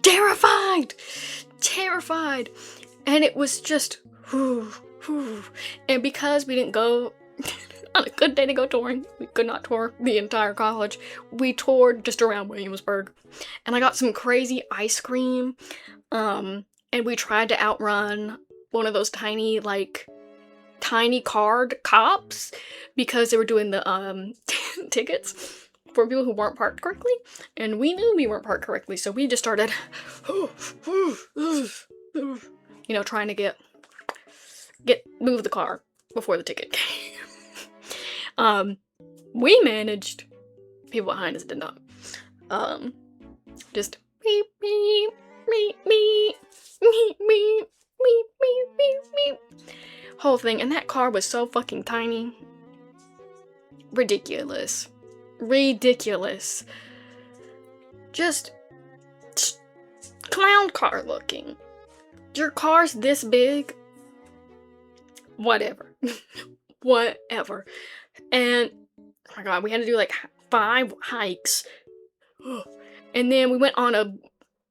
terrified. And it was just, and because we didn't go on a good day to go touring, we could not tour the entire college. We toured just around Williamsburg, and I got some crazy ice cream, and we tried to outrun one of those tiny card cops because they were doing the tickets. for people who weren't parked correctly, and we knew we weren't parked correctly, so we just started, trying to move the car before the ticket came. We managed. People behind us did not. Just beep beep beep beep beep beep beep beep beep beep. Whole thing, and that car was so fucking tiny. Ridiculous. Just clown car looking. Your car's this big. Whatever. Whatever. And oh my god, we had to do like 5 hikes. And then we went on a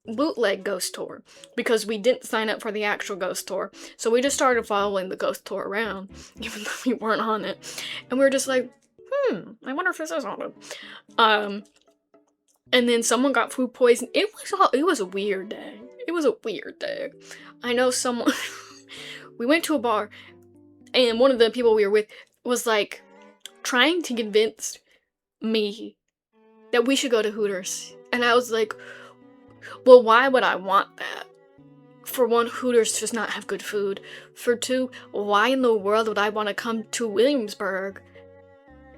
bootleg ghost tour because we didn't sign up for the actual ghost tour. So we just started following the ghost tour around, even though we weren't on it. And we were just like, I wonder if this is haunted. And then someone got food poisoning. It was a weird day. It was a weird day. I know someone we went to a bar, and one of the people we were with was like trying to convince me that we should go to Hooters. And I was like, well, why would I want that? For one, Hooters does not have good food. For two, why in the world would I want to come to Williamsburg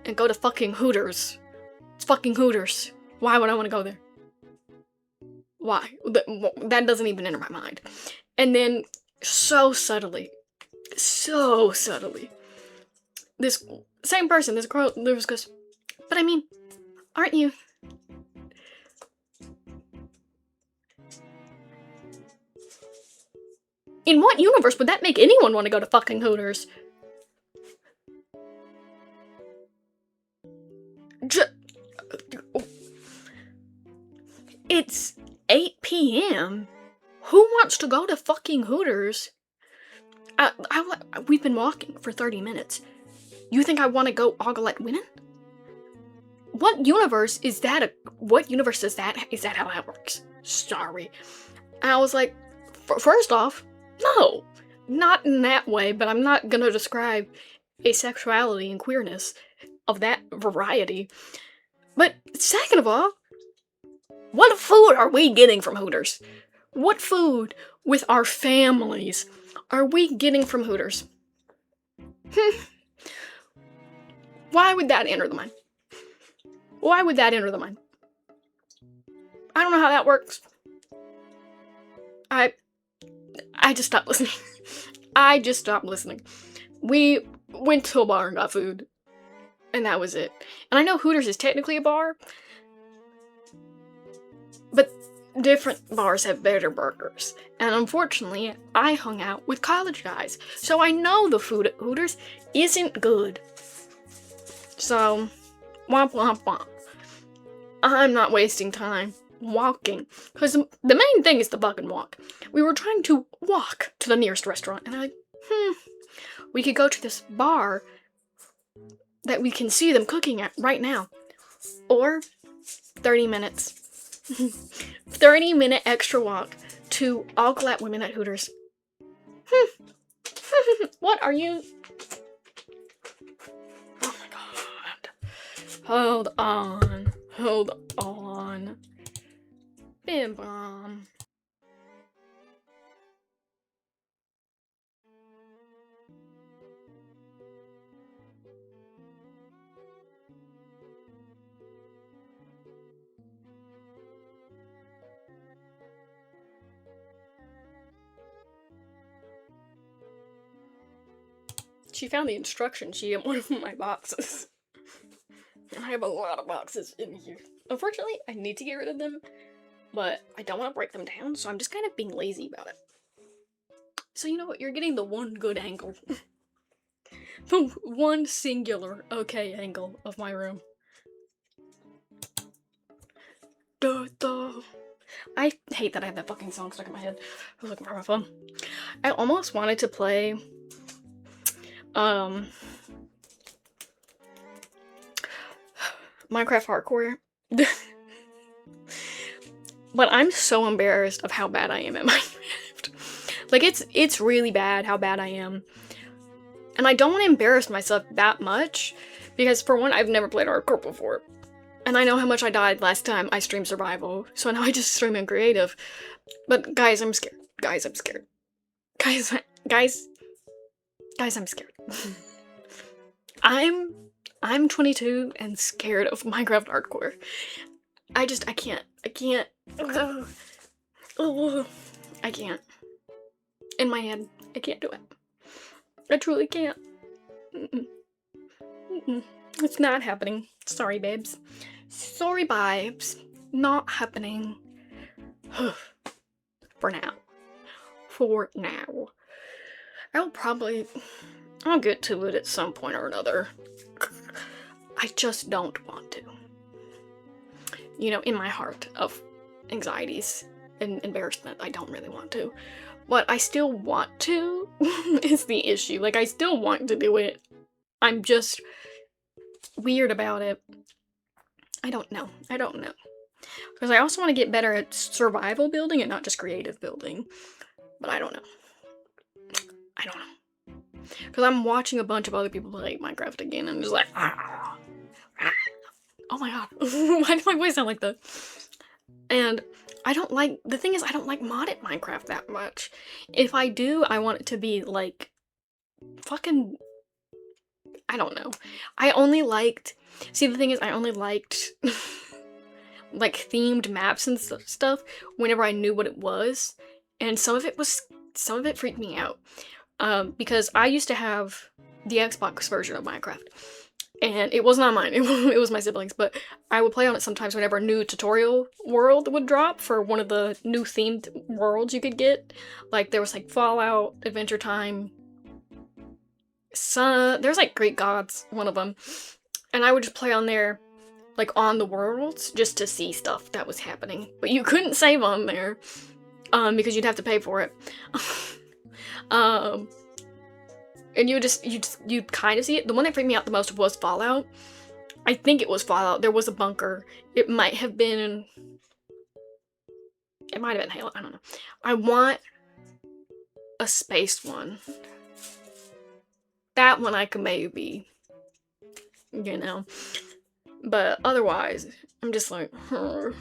and go to fucking Hooters? It's fucking Hooters. Why would I want to go there? Why? That doesn't even enter my mind. And then, so subtly, this same person, this girl, goes, but I mean, aren't you? In what universe would that make anyone want to go to fucking Hooters? It's 8 p.m. Who wants to go to fucking Hooters? We've been walking for 30 minutes. You think I want to go ogle at women? What universe is that? What universe is that? Is that how that works? Sorry. And I was like, first off, no, not in that way, but I'm not gonna describe asexuality and queerness of that variety. But second of all, what food are we getting from Hooters? What food with our families are we getting from Hooters? Why would that enter the mind? Why would that enter the mind? I don't know how that works. I just stopped listening. I just stopped listening. We went to a bar and got food, and that was it. And I know Hooters is technically a bar, but different bars have better burgers. And unfortunately, I hung out with college guys, so I know the food at Hooters isn't good. So, womp womp womp. I'm not wasting time walking, because the main thing is the fucking walk. We were trying to walk to the nearest restaurant, and I'm like, we could go to this bar that we can see them cooking at right now. Or 30 minutes. 30-minute extra walk to ogle at women at Hooters. What are you? Oh my god. Hold on. Bim bom. She found the instruction sheet in one of my boxes. I have a lot of boxes in here. Unfortunately, I need to get rid of them, but I don't want to break them down, so I'm just kind of being lazy about it. So you know what? You're getting the one good angle. The one singular okay angle of my room. I hate that I have that fucking song stuck in my head. I was looking for my phone. I almost wanted to play Minecraft Hardcore. But I'm so embarrassed of how bad I am at Minecraft. Like, it's really bad how bad I am. And I don't want to embarrass myself that much, because for one, I've never played hardcore before. And I know how much I died last time I streamed survival, so now I just stream in creative. But guys, I'm scared. Guys, I'm scared. Guys, guys, I'm scared. I'm 22 and scared of Minecraft hardcore. I can't. Ugh. Ugh. I can't. In my head, I can't do it. I truly can't. Mm-mm. Mm-mm. It's not happening. Sorry, babes. Sorry, babes. Not happening. For now. For now. I'll get to it at some point or another. I just don't want to. You know, in my heart of anxieties and embarrassment, I don't really want to. But I still want to is the issue. Like, I still want to do it. I'm just weird about it. I don't know. Because I also want to get better at survival building and not just creative building. But I don't know. Because I'm watching a bunch of other people play Minecraft again and I'm just like, oh my god. Why do my voice sound like that? And the thing is, I don't like modded Minecraft that much. If I do, I want it to be like, fucking, I don't know. I only liked like themed maps and stuff whenever I knew what it was. And some of it freaked me out. Because I used to have the Xbox version of Minecraft. And it was not mine, it was my siblings, but I would play on it sometimes whenever a new tutorial world would drop for one of the new themed worlds you could get. Like, there was like Fallout, Adventure Time, there's like Greek Gods, one of them. And I would just play on there, like on the worlds, just to see stuff that was happening. But you couldn't save on there, because you'd have to pay for it. And you'd kind of see it. The one that freaked me out the most was Fallout. I think it was Fallout. There was a bunker. It might have been Halo. I don't know. I want a space one. That one I could maybe, you know. But otherwise, I'm just like, what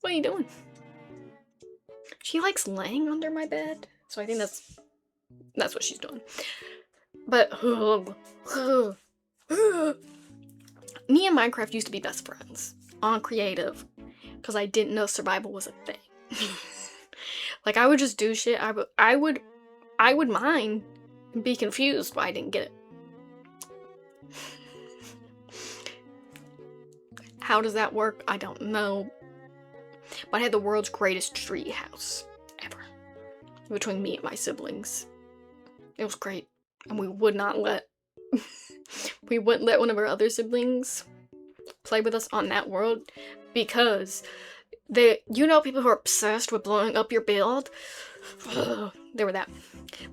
are you doing? She likes laying under my bed, so I think that's what she's doing. But me and Minecraft used to be best friends on creative because I didn't know survival was a thing. Like, I would just do shit. I would mine and be confused why I didn't get it. How does that work? I don't know. But I had the world's greatest tree house ever between me and my siblings. It was great. And we wouldn't let one of our other siblings play with us on that world because people who are obsessed with blowing up your build. They were that.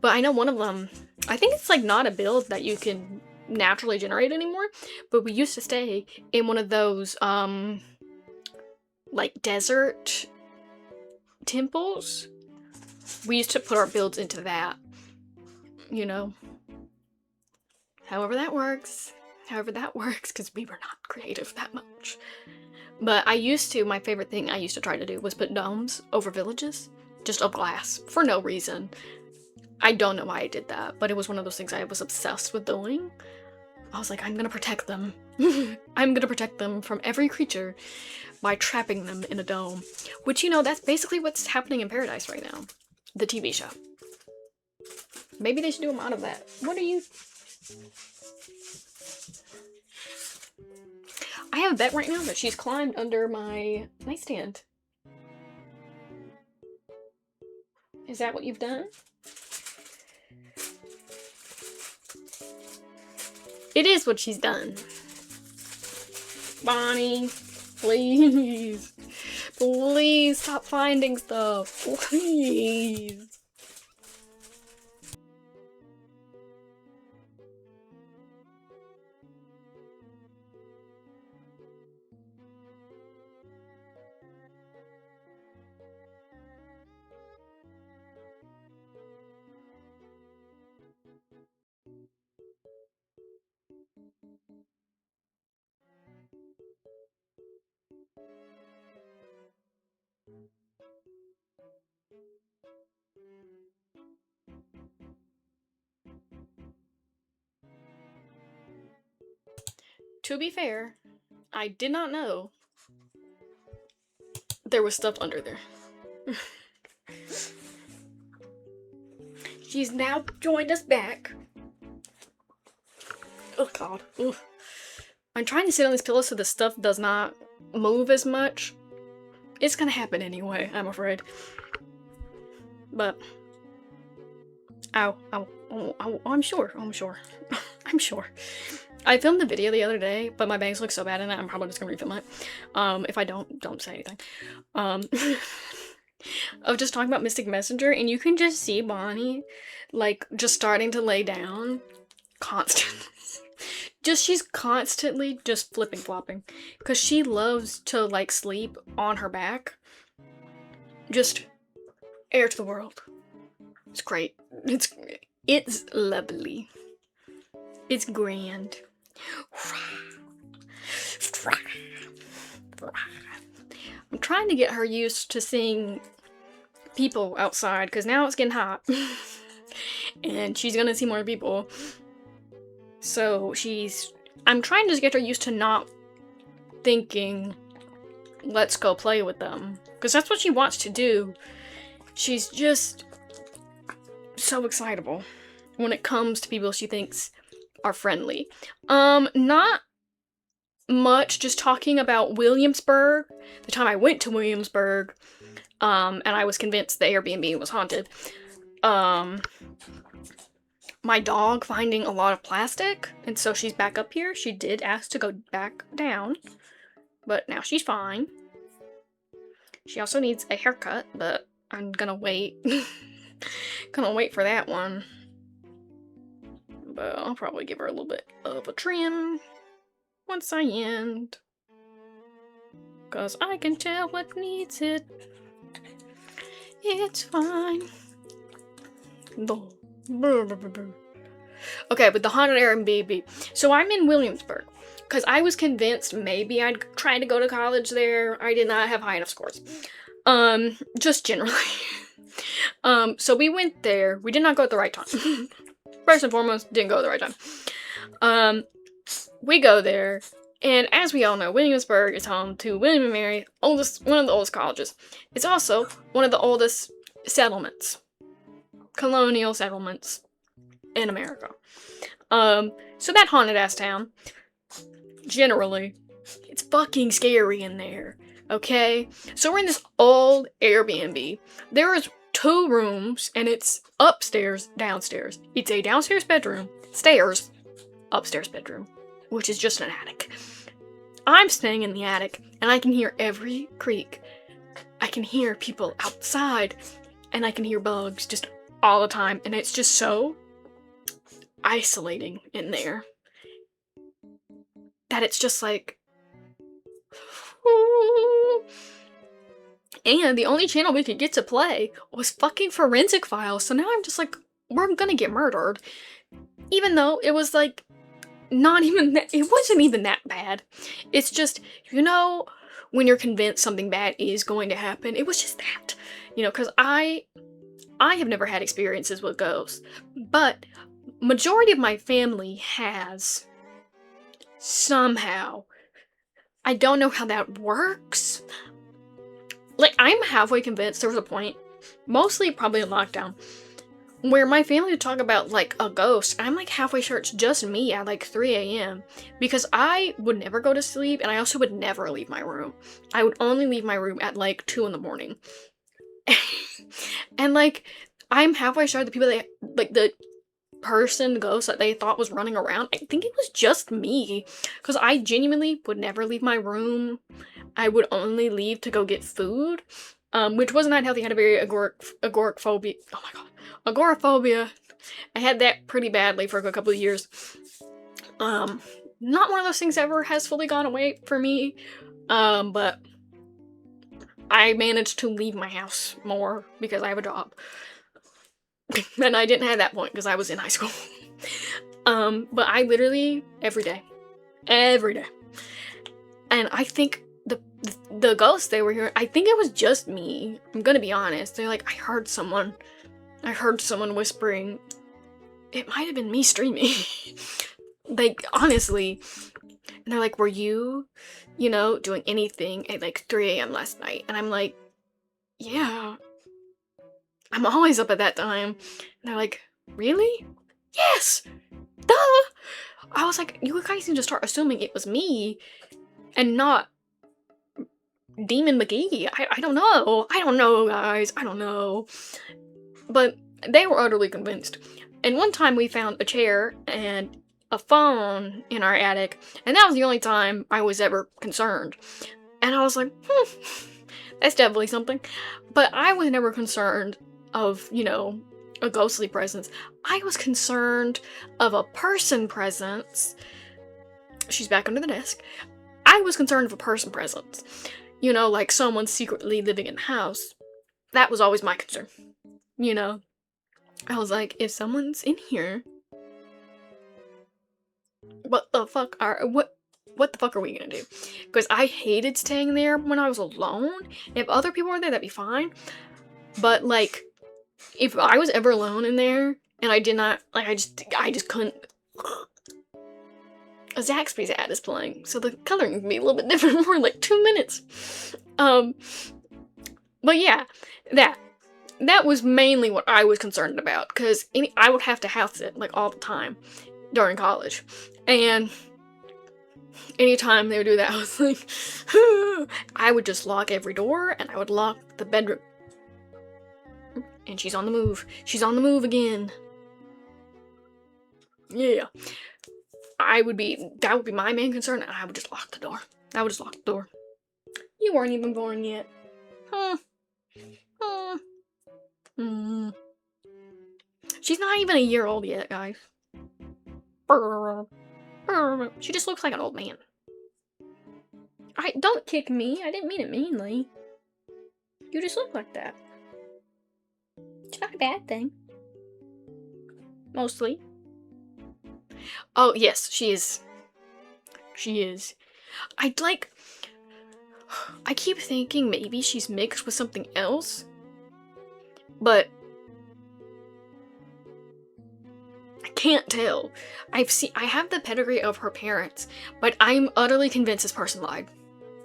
But I know one of them, I think it's like not a build that you can naturally generate anymore, but we used to stay in one of those like desert temples. We used to put our builds into that, you know. However that works, because we were not creative that much. But my favorite thing I used to try to do was put domes over villages, just of glass, for no reason. I don't know why I did that, but it was one of those things I was obsessed with doing. I was like, I'm gonna protect them. I'm gonna protect them from every creature by trapping them in a dome. Which, you know, that's basically what's happening in Paradise right now. The TV show. Maybe they should do a mod of that. What are you... I have a bet right now that she's climbed under my nightstand. Is that what you've done? It is what she's done. Bonnie, please. Please stop finding stuff. Please. to be fair, I did not know there was stuff under there. She's now joined us back. Oh god. Ugh. I'm trying to sit on this pillow so the stuff does not move as much. It's gonna happen anyway, I'm afraid. But ow, I'm sure. I'm sure. I filmed the video the other day, but my bangs look so bad in it, I'm probably just gonna refilm it. If I don't say anything. Of just talking about Mystic Messenger, and you can just see Bonnie, like, just starting to lay down constantly. She's constantly just flipping flopping, because she loves to, like, sleep on her back. Just air to the world. It's great. It's lovely. It's grand. I'm trying to get her used to seeing people outside, because now it's getting hot. And she's gonna see more people. So I'm trying to just get her used to not thinking, let's go play with them. Because that's what she wants to do. She's just so excitable when it comes to people she thinks are friendly. Not much, just talking about Williamsburg. The time I went to Williamsburg, and I was convinced the Airbnb was haunted. My dog finding a lot of plastic, and so she's back up here. She did ask to go back down, but now she's fine. She also needs a haircut, but I'm gonna wait. Gonna wait for that one. But I'll probably give her a little bit of a trim once I end. 'Cause I can tell what needs it. It's fine. Okay, but the haunted Airbnb. So I'm in Williamsburg because I was convinced maybe I'd try to go to college there. I did not have high enough scores. Just generally. So we went there. We did not go at the right time. First and foremost, didn't go at the right time. We go there, and as we all know, Williamsburg is home to William and Mary, one of the oldest colleges. It's also one of the oldest settlements. Colonial settlements in America. So that haunted ass town, generally, it's fucking scary in there, okay? So we're in this old Airbnb. There is 2 rooms, and it's upstairs, downstairs. It's a downstairs bedroom, stairs, upstairs bedroom, which is just an attic. I'm staying in the attic, and I can hear every creak. I can hear people outside, and I can hear bugs just all the time, and it's just so isolating in there that it's just like, and the only channel we could get to play was fucking Forensic Files, so now I'm just like, we're gonna get murdered, even though it was like not even that, it wasn't even that bad. It's just, you know, when you're convinced something bad is going to happen, it was just that, you know, because I have never had experiences with ghosts, but majority of my family has somehow. I don't know how that works. Like, I'm halfway convinced there was a point, mostly probably in lockdown, where my family would talk about, like, a ghost, and I'm, like, halfway sure it's just me at, like, 3 a.m. Because I would never go to sleep, and I also would never leave my room. I would only leave my room at, like, 2 in the morning. And, like, I'm halfway sure the people that, like, the ghost that they thought was running around, I think it was just me. Because I genuinely would never leave my room. I would only leave to go get food. Which wasn't that healthy. I had a very agoraphobia. Oh my god. Agoraphobia. I had that pretty badly for a couple of years. Not one of those things ever has fully gone away for me. But I managed to leave my house more because I have a job. And I didn't have that point because I was in high school. But I literally, every day. And I think the ghosts they were hearing, I think it was just me. I'm gonna be honest. They're like, I heard someone whispering. It might have been me streaming. Like, honestly, And they're like, were you, doing anything at like 3 a.m. last night? And I'm like, yeah, I'm always up at that time. And they're like, really? Yes! Duh! I was like, you guys need to start assuming it was me and not Demon McGee. I don't know. I don't know, guys. I don't know. But they were utterly convinced. And one time we found a chair and a phone in our attic, and that was the only time I was ever concerned. And I was like, that's definitely something. But I was never concerned of, a ghostly presence. I was concerned of a person presence. She's back under the desk. I was concerned of a person presence. Like someone secretly living in the house. That was always my concern. I was like, if someone's in here, what the fuck are we gonna do? Because I hated staying there when I was alone. If other people were there, that'd be fine. But like, if I was ever alone in there and I did not, like, I just couldn't. A Zaxby's ad is playing, so the coloring can be a little bit different for like 2 minutes. But yeah, that was mainly what I was concerned about, because I would have to house it like all the time during college, and anytime they would do that, I was like, I would just lock every door, and I would lock the bedroom. And she's on the move. She's on the move again. Yeah. That would be my main concern, and I would just lock the door. You weren't even born yet. She's not even a year old yet, guys. She just looks like an old man. Don't kick me. I didn't mean it meanly. You just look like that. It's not a bad thing. Mostly. Oh, yes, she is. I keep thinking maybe she's mixed with something else. But I can't tell. I have the pedigree of her parents, but I'm utterly convinced this person lied.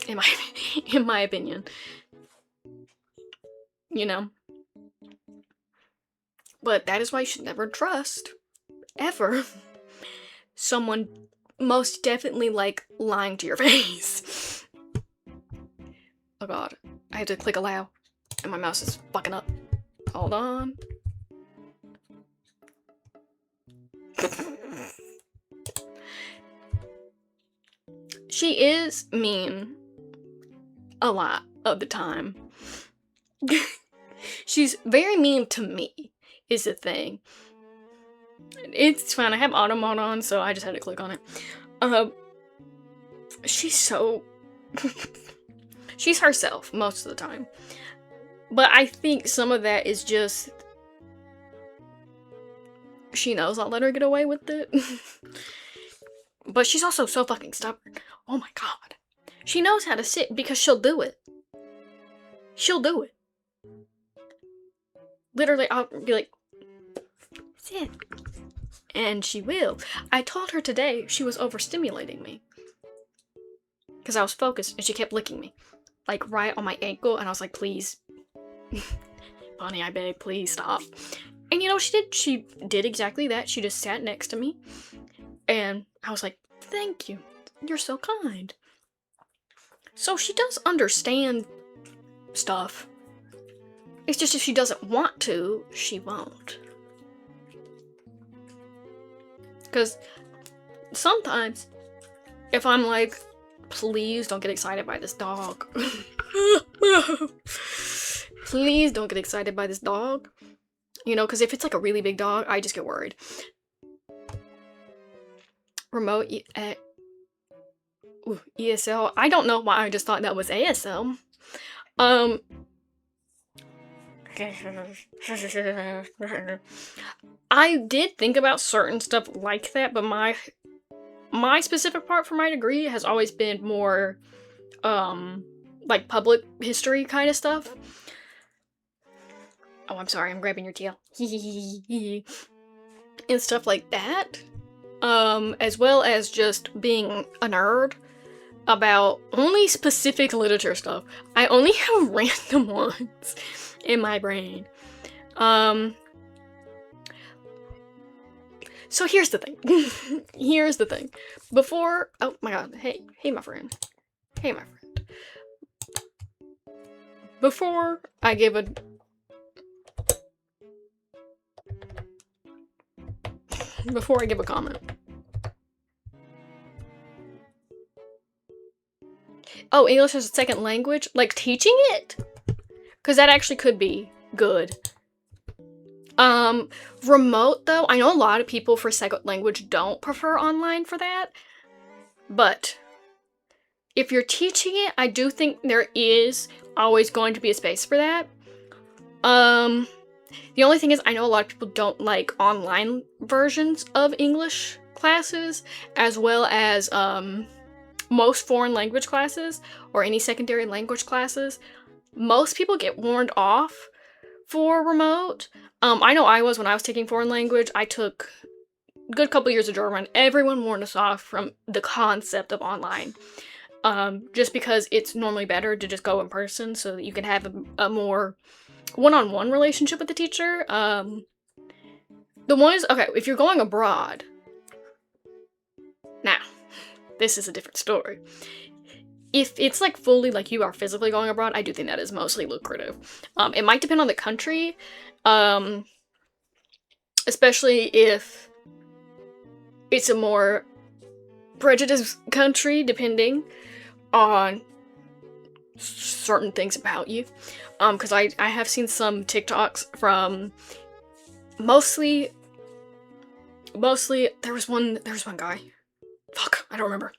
In my opinion. But that is why you should never trust. Ever. Someone most definitely, like, lying to your face. Oh god. I had to click allow. And my mouse is fucking up. Hold on. She is mean. A lot of the time. She's very mean to me, is the thing. It's fine, I have auto mode on, so I just had to click on it. She's so... she's herself most of the time. But I think some of that is just... she knows I'll let her get away with it. But she's also so fucking stubborn. Oh my god. She knows how to sit because she'll do it. She'll do it. Literally, I'll be like, sit. And she will. I told her today she was overstimulating me. Because I was focused and she kept licking me. Like right on my ankle, and I was like, please. Bonnie, I beg, please stop. And she did exactly that. She just sat next to me. And I was like, thank you. You're so kind. So she does understand stuff. It's just if she doesn't want to, she won't. Because sometimes, if I'm like, please don't get excited by this dog. Please don't get excited by this dog. Because if it's like a really big dog, I just get worried. Remote ESL. I don't know why I just thought that was ASL. I did think about certain stuff like that, but my specific part for my degree has always been more, like public history kind of stuff. Oh, I'm sorry, I'm grabbing your tail. And stuff like that. as well as just being a nerd about only specific literature stuff. I only have random ones in my brain. So here's the thing. Here's the thing. Before, oh my god, hey my friend. Hey my friend. Before I give a comment. Oh, English as a second language? Like teaching it? Because that actually could be good. Remote though, I know a lot of people for second language don't prefer online for that. But if you're teaching it, I do think there is always going to be a space for that. The only thing is I know a lot of people don't like online versions of English classes, as well as, most foreign language classes, or any secondary language classes. Most people get warned off for remote. I know I was when I was taking foreign language. I took a good couple years of German. Everyone warned us off from the concept of online. Just because it's normally better to just go in person so that you can have a more one-on-one relationship with the teacher. Okay, if you're going abroad, now, this is a different story. If it's like fully like you are physically going abroad, I do think that is mostly lucrative. It might depend on the country, especially if it's a more prejudiced country, depending on certain things about you. Because I have seen some TikToks from mostly there was one guy. Fuck, I don't remember.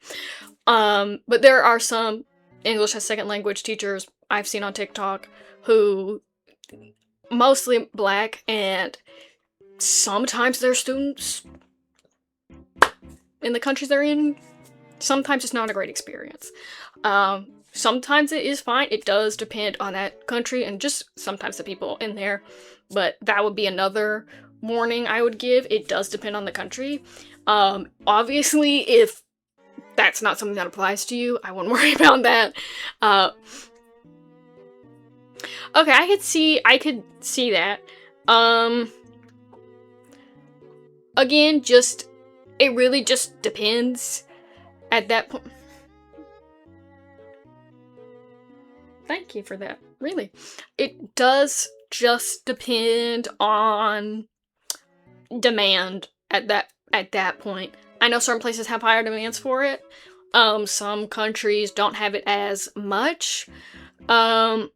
But there are some English as second language teachers I've seen on TikTok who mostly black, and sometimes their students in the countries they're in, sometimes it's not a great experience. Sometimes it is fine. It does depend on that country and just sometimes the people in there, but that would be another warning I would give. It does depend on the country. Obviously, if that's not something that applies to you, I wouldn't worry about that. Okay, I could see that. Again, it really just depends at that point. Thank you for that. Really. It does just depend on demand at that point. I know certain places have higher demands for it. Some countries don't have it as much. But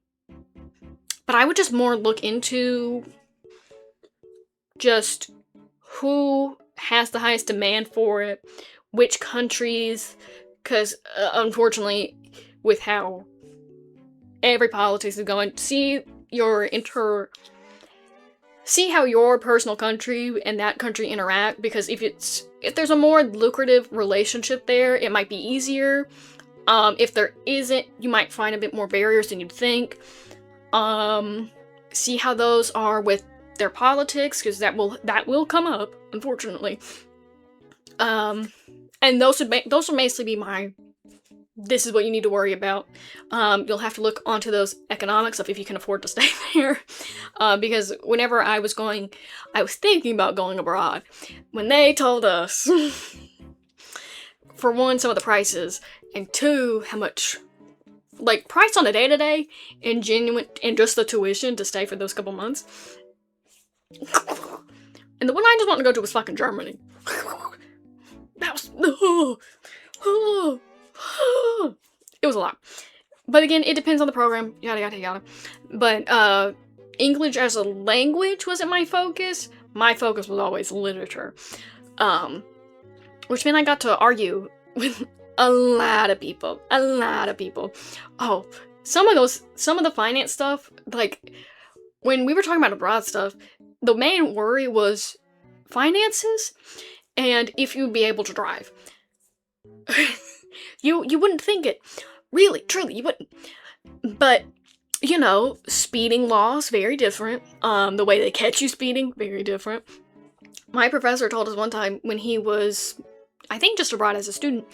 I would just more look into just who has the highest demand for it, which countries, because unfortunately, with how every politics is going, see how your personal country and that country interact, because if there's a more lucrative relationship there, it might be easier. If there isn't, you might find a bit more barriers than you'd think. See how those are with their politics, because that will come up, unfortunately. And those would basically be this is what you need to worry about. You'll have to look onto those economics of if you can afford to stay there. Because whenever I was thinking about going abroad. When they told us, for one, some of the prices, and two, how much, like, price on a day-to-day, and just the tuition to stay for those couple months. And the one I just wanted to go to was fucking Germany. That was... it was a lot. But again, it depends on the program, yada yada yada. But English as a language wasn't my focus. My focus was always literature. Which meant I got to argue with a lot of people. Oh, some of the finance stuff, like, when we were talking about abroad stuff, the main worry was finances and if you'd be able to drive. You wouldn't think it. Really, truly, you wouldn't. But, speeding laws, very different. The way they catch you speeding, very different. My professor told us one time when he was, I think, just abroad as a student,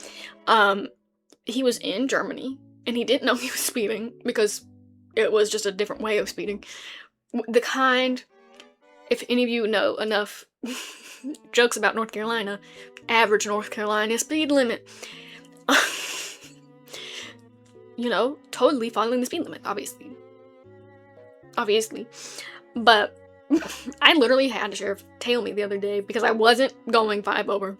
he was in Germany and he didn't know he was speeding because it was just a different way of speeding. The kind, if any of you know enough jokes about North Carolina, average North Carolina speed limit. You know, totally following the speed limit, obviously. But I literally had a sheriff tail me the other day because I wasn't going 5 over.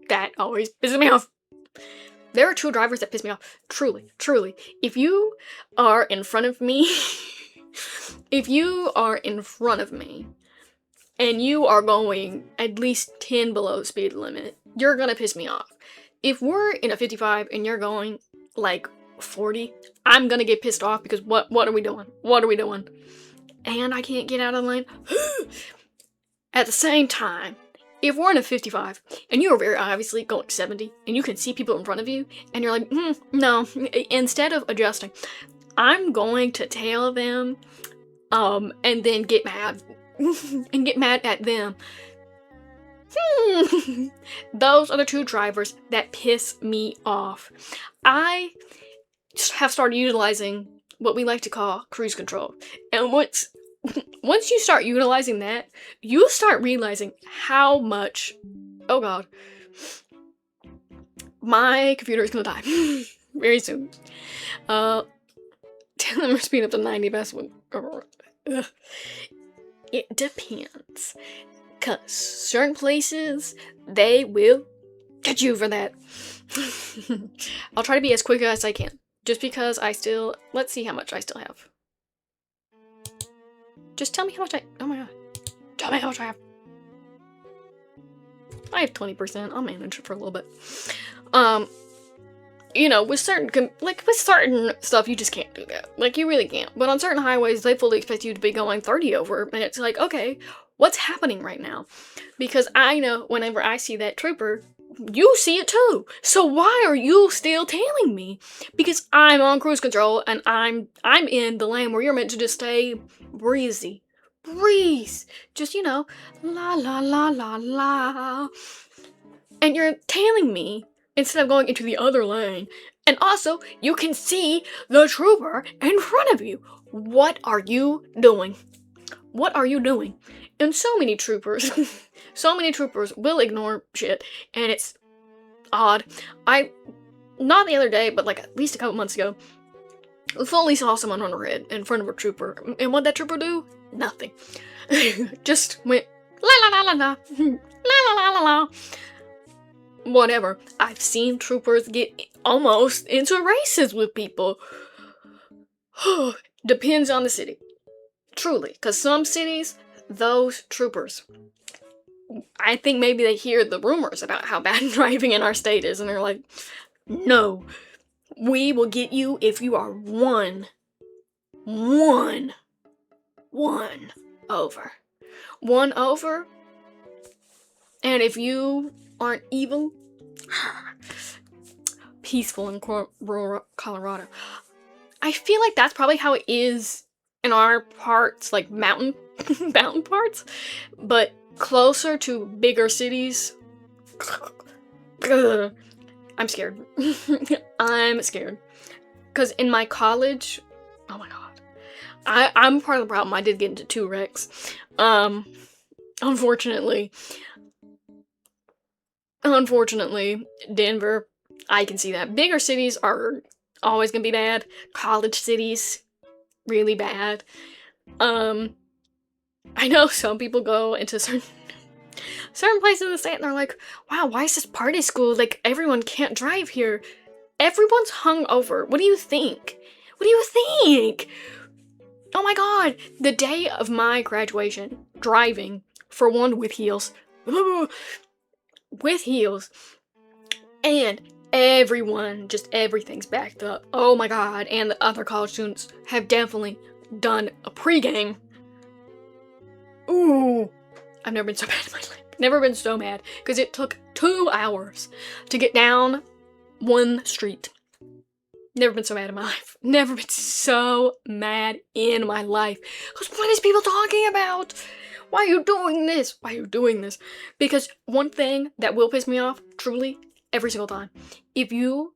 That always pisses me off. There are 2 drivers that piss me off. Truly. If you are in front of me, and you are going at least 10 below speed limit, you're gonna piss me off. If we're in a 55 and you're going like 40, I'm gonna get pissed off because what are we doing? And I can't get out of the lane. At the same time, if we're in a 55 and you are very obviously going 70 and you can see people in front of you and you're like, no, instead of adjusting, I'm going to tail them and then get mad and get mad at them. Those are the 2 drivers that piss me off. I have started utilizing what we like to call cruise control. And once you start utilizing that, you start realizing how much, oh god, my computer is gonna die very soon. Tell them to speed up to 90 best one. It depends. Cause certain places, they will get you for that. I'll try to be as quick as I can. Just because let's see how much I still have. Just tell me how much oh my god. Tell me how much I have. I have 20%. I'll manage it for a little bit. You know, with certain stuff, you just can't do that. Like, you really can't. But on certain highways, they fully expect you to be going 30 over, and it's like, okay, what's happening right now? Because I know whenever I see that trooper, you see it too. So why are you still tailing me? Because I'm on cruise control, and I'm in the lane where you're meant to just stay breezy. Breeze! Just, you know, la la la la la. And you're tailing me instead of going into the other lane. And also, you can see the trooper in front of you. What are you doing? And so many troopers will ignore shit, and it's odd. Not the other day, but like at least a couple months ago, I fully saw someone on red in front of a trooper. And what that trooper do? Nothing. Just went la la la la la, la la la la. Whatever. I've seen troopers get almost into races with people. Depends on the city. Truly. Because some cities, those troopers, I think maybe they hear the rumors about how bad driving in our state is, and they're like, no, we will get you if you are one over. One over, and if you aren't evil, peaceful in rural Colorado. I feel like that's probably how it is in our parts, like mountain parts, but closer to bigger cities. I'm scared. I'm scared. Because in my college, oh my god, I'm part of the problem. I did get into 2 wrecks. Unfortunately, Denver, I can see that. Bigger cities are always gonna be bad. College cities, really bad. I know some people go into certain places in the state and they're like, wow, why is this party school? Like, everyone can't drive here. Everyone's hungover. What do you think? Oh my god, the day of my graduation, driving, for one, with heels, and everyone, just everything's backed up. Oh my god, and the other college students have definitely done a pregame. Ooh, I've never been so mad in my life. Never been so mad, because it took 2 hours to get down one street. Never been so mad in my life. Never been so mad in my life. Because what is people talking about? Why are you doing this? Why are you doing this? Because one thing that will piss me off, truly, every single time, if you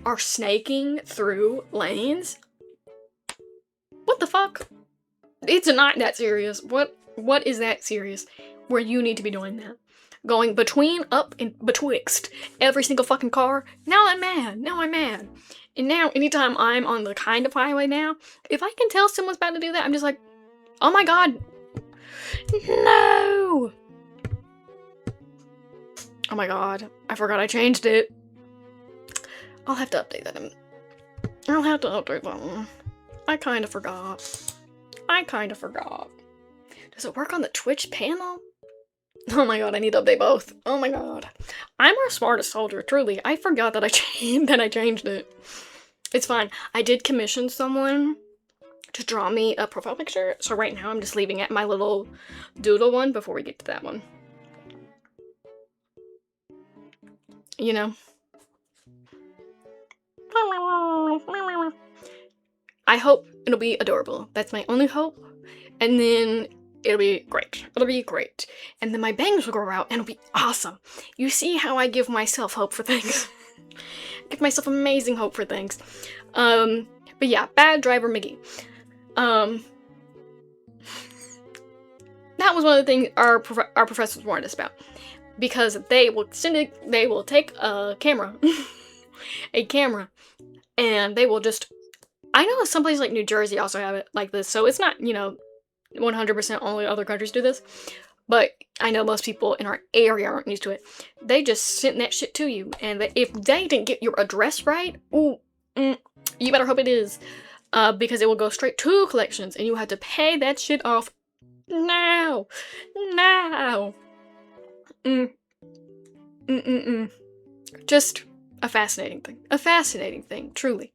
are snaking through lanes, what the fuck? It's not that serious. What is that serious where you need to be doing that? Going between, up, and betwixt every single fucking car? Now I'm mad. Now I'm mad. And now, anytime I'm on the kind of highway now, if I can tell someone's about to do that, I'm just like, oh my god. No! Oh my god. I forgot I changed it. I'll have to update that. I'll have to update that one. I kind of forgot. Does it work on the Twitch panel? Oh my god, I need to update both. Oh my god. I'm our smartest soldier, truly. I forgot that I changed it. It's fine. I did commission someone to draw me a profile picture, so right now I'm just leaving it my little doodle one before we get to that one. You know? I hope it'll be adorable. That's my only hope. And then it'll be great. It'll be great. And then my bangs will grow out and it'll be awesome. You see how I give myself hope for things. Give myself amazing hope for things. But yeah, Bad Driver McGee. That was one of the things our professors warned us about. Because they will take a camera. A camera. And they will just... I know some places like New Jersey also have it like this, so it's not, 100% only other countries do this, but I know most people in our area aren't used to it. They just send that shit to you, and if they didn't get your address right, you better hope it is, because it will go straight to collections, and you have to pay that shit off now. Just a fascinating thing, truly.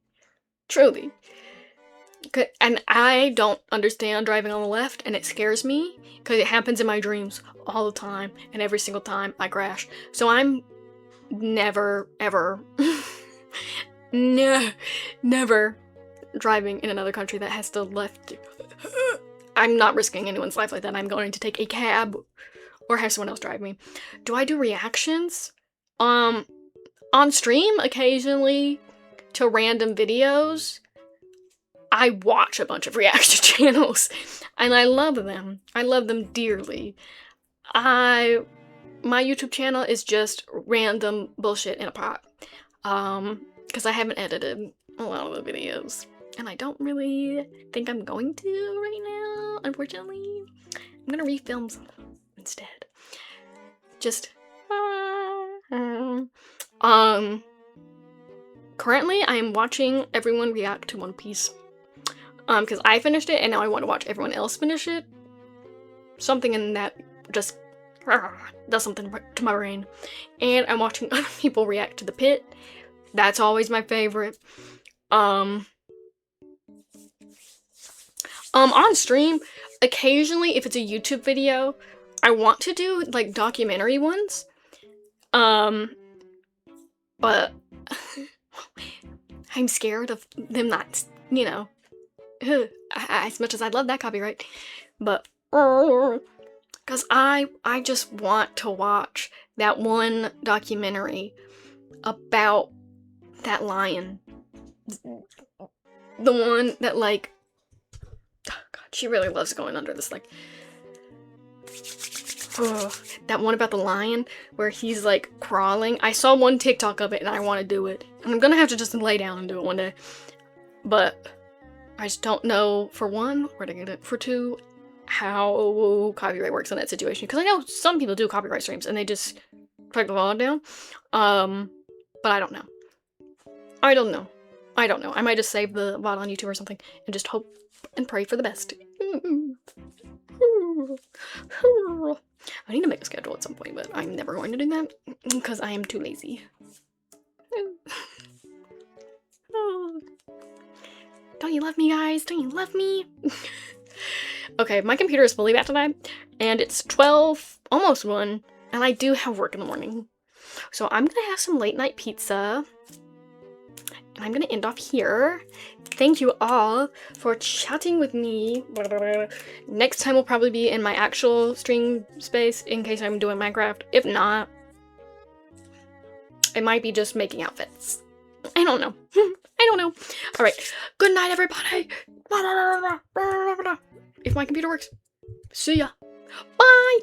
And I don't understand driving on the left, and it scares me because it happens in my dreams all the time, and every single time I crash. So I'm never, ever, never driving in another country that has the left. I'm not risking anyone's life like that. I'm going to take a cab or have someone else drive me. Do I do reactions? On stream occasionally to random videos. I watch a bunch of reaction channels, and I love them. I love them dearly. My YouTube channel is just random bullshit in a pot, because I haven't edited a lot of the videos, and I don't really think I'm going to right now, unfortunately. I'm gonna refilm some instead. Just, currently I am watching everyone react to One Piece. Because I finished it, and now I want to watch everyone else finish it. Something in that just does something to my brain. And I'm watching other people react to The Pit. That's always my favorite. On stream, occasionally, if it's a YouTube video, I want to do, like, documentary ones. But I'm scared of them not, as much as I love that copyright, but because I just want to watch that one documentary about that lion, the one that, like, oh god, she really loves going under this, like, that one about the lion where he's like crawling. I saw one TikTok of it and I want to do it, and I'm gonna have to just lay down and do it one day, but I just don't know, for one, where to get it, for two, how copyright works in that situation. Because I know some people do copyright streams and they just take the VOD down. But I don't know. I don't know. I might just save the VOD on YouTube or something and just hope and pray for the best. I need to make a schedule at some point, but I'm never going to do that because I am too lazy. Don't you love me, guys? Don't you love me? Okay, my computer is fully back tonight, and it's 12, almost 1, and I do have work in the morning. So I'm gonna have some late night pizza, And I'm gonna end off here. Thank you all for chatting with me. Next time will probably be in my actual stream space in case I'm doing Minecraft. If not, it might be just making outfits. I don't know. I don't know. All right. Good night, everybody. If my computer works. See ya. Bye.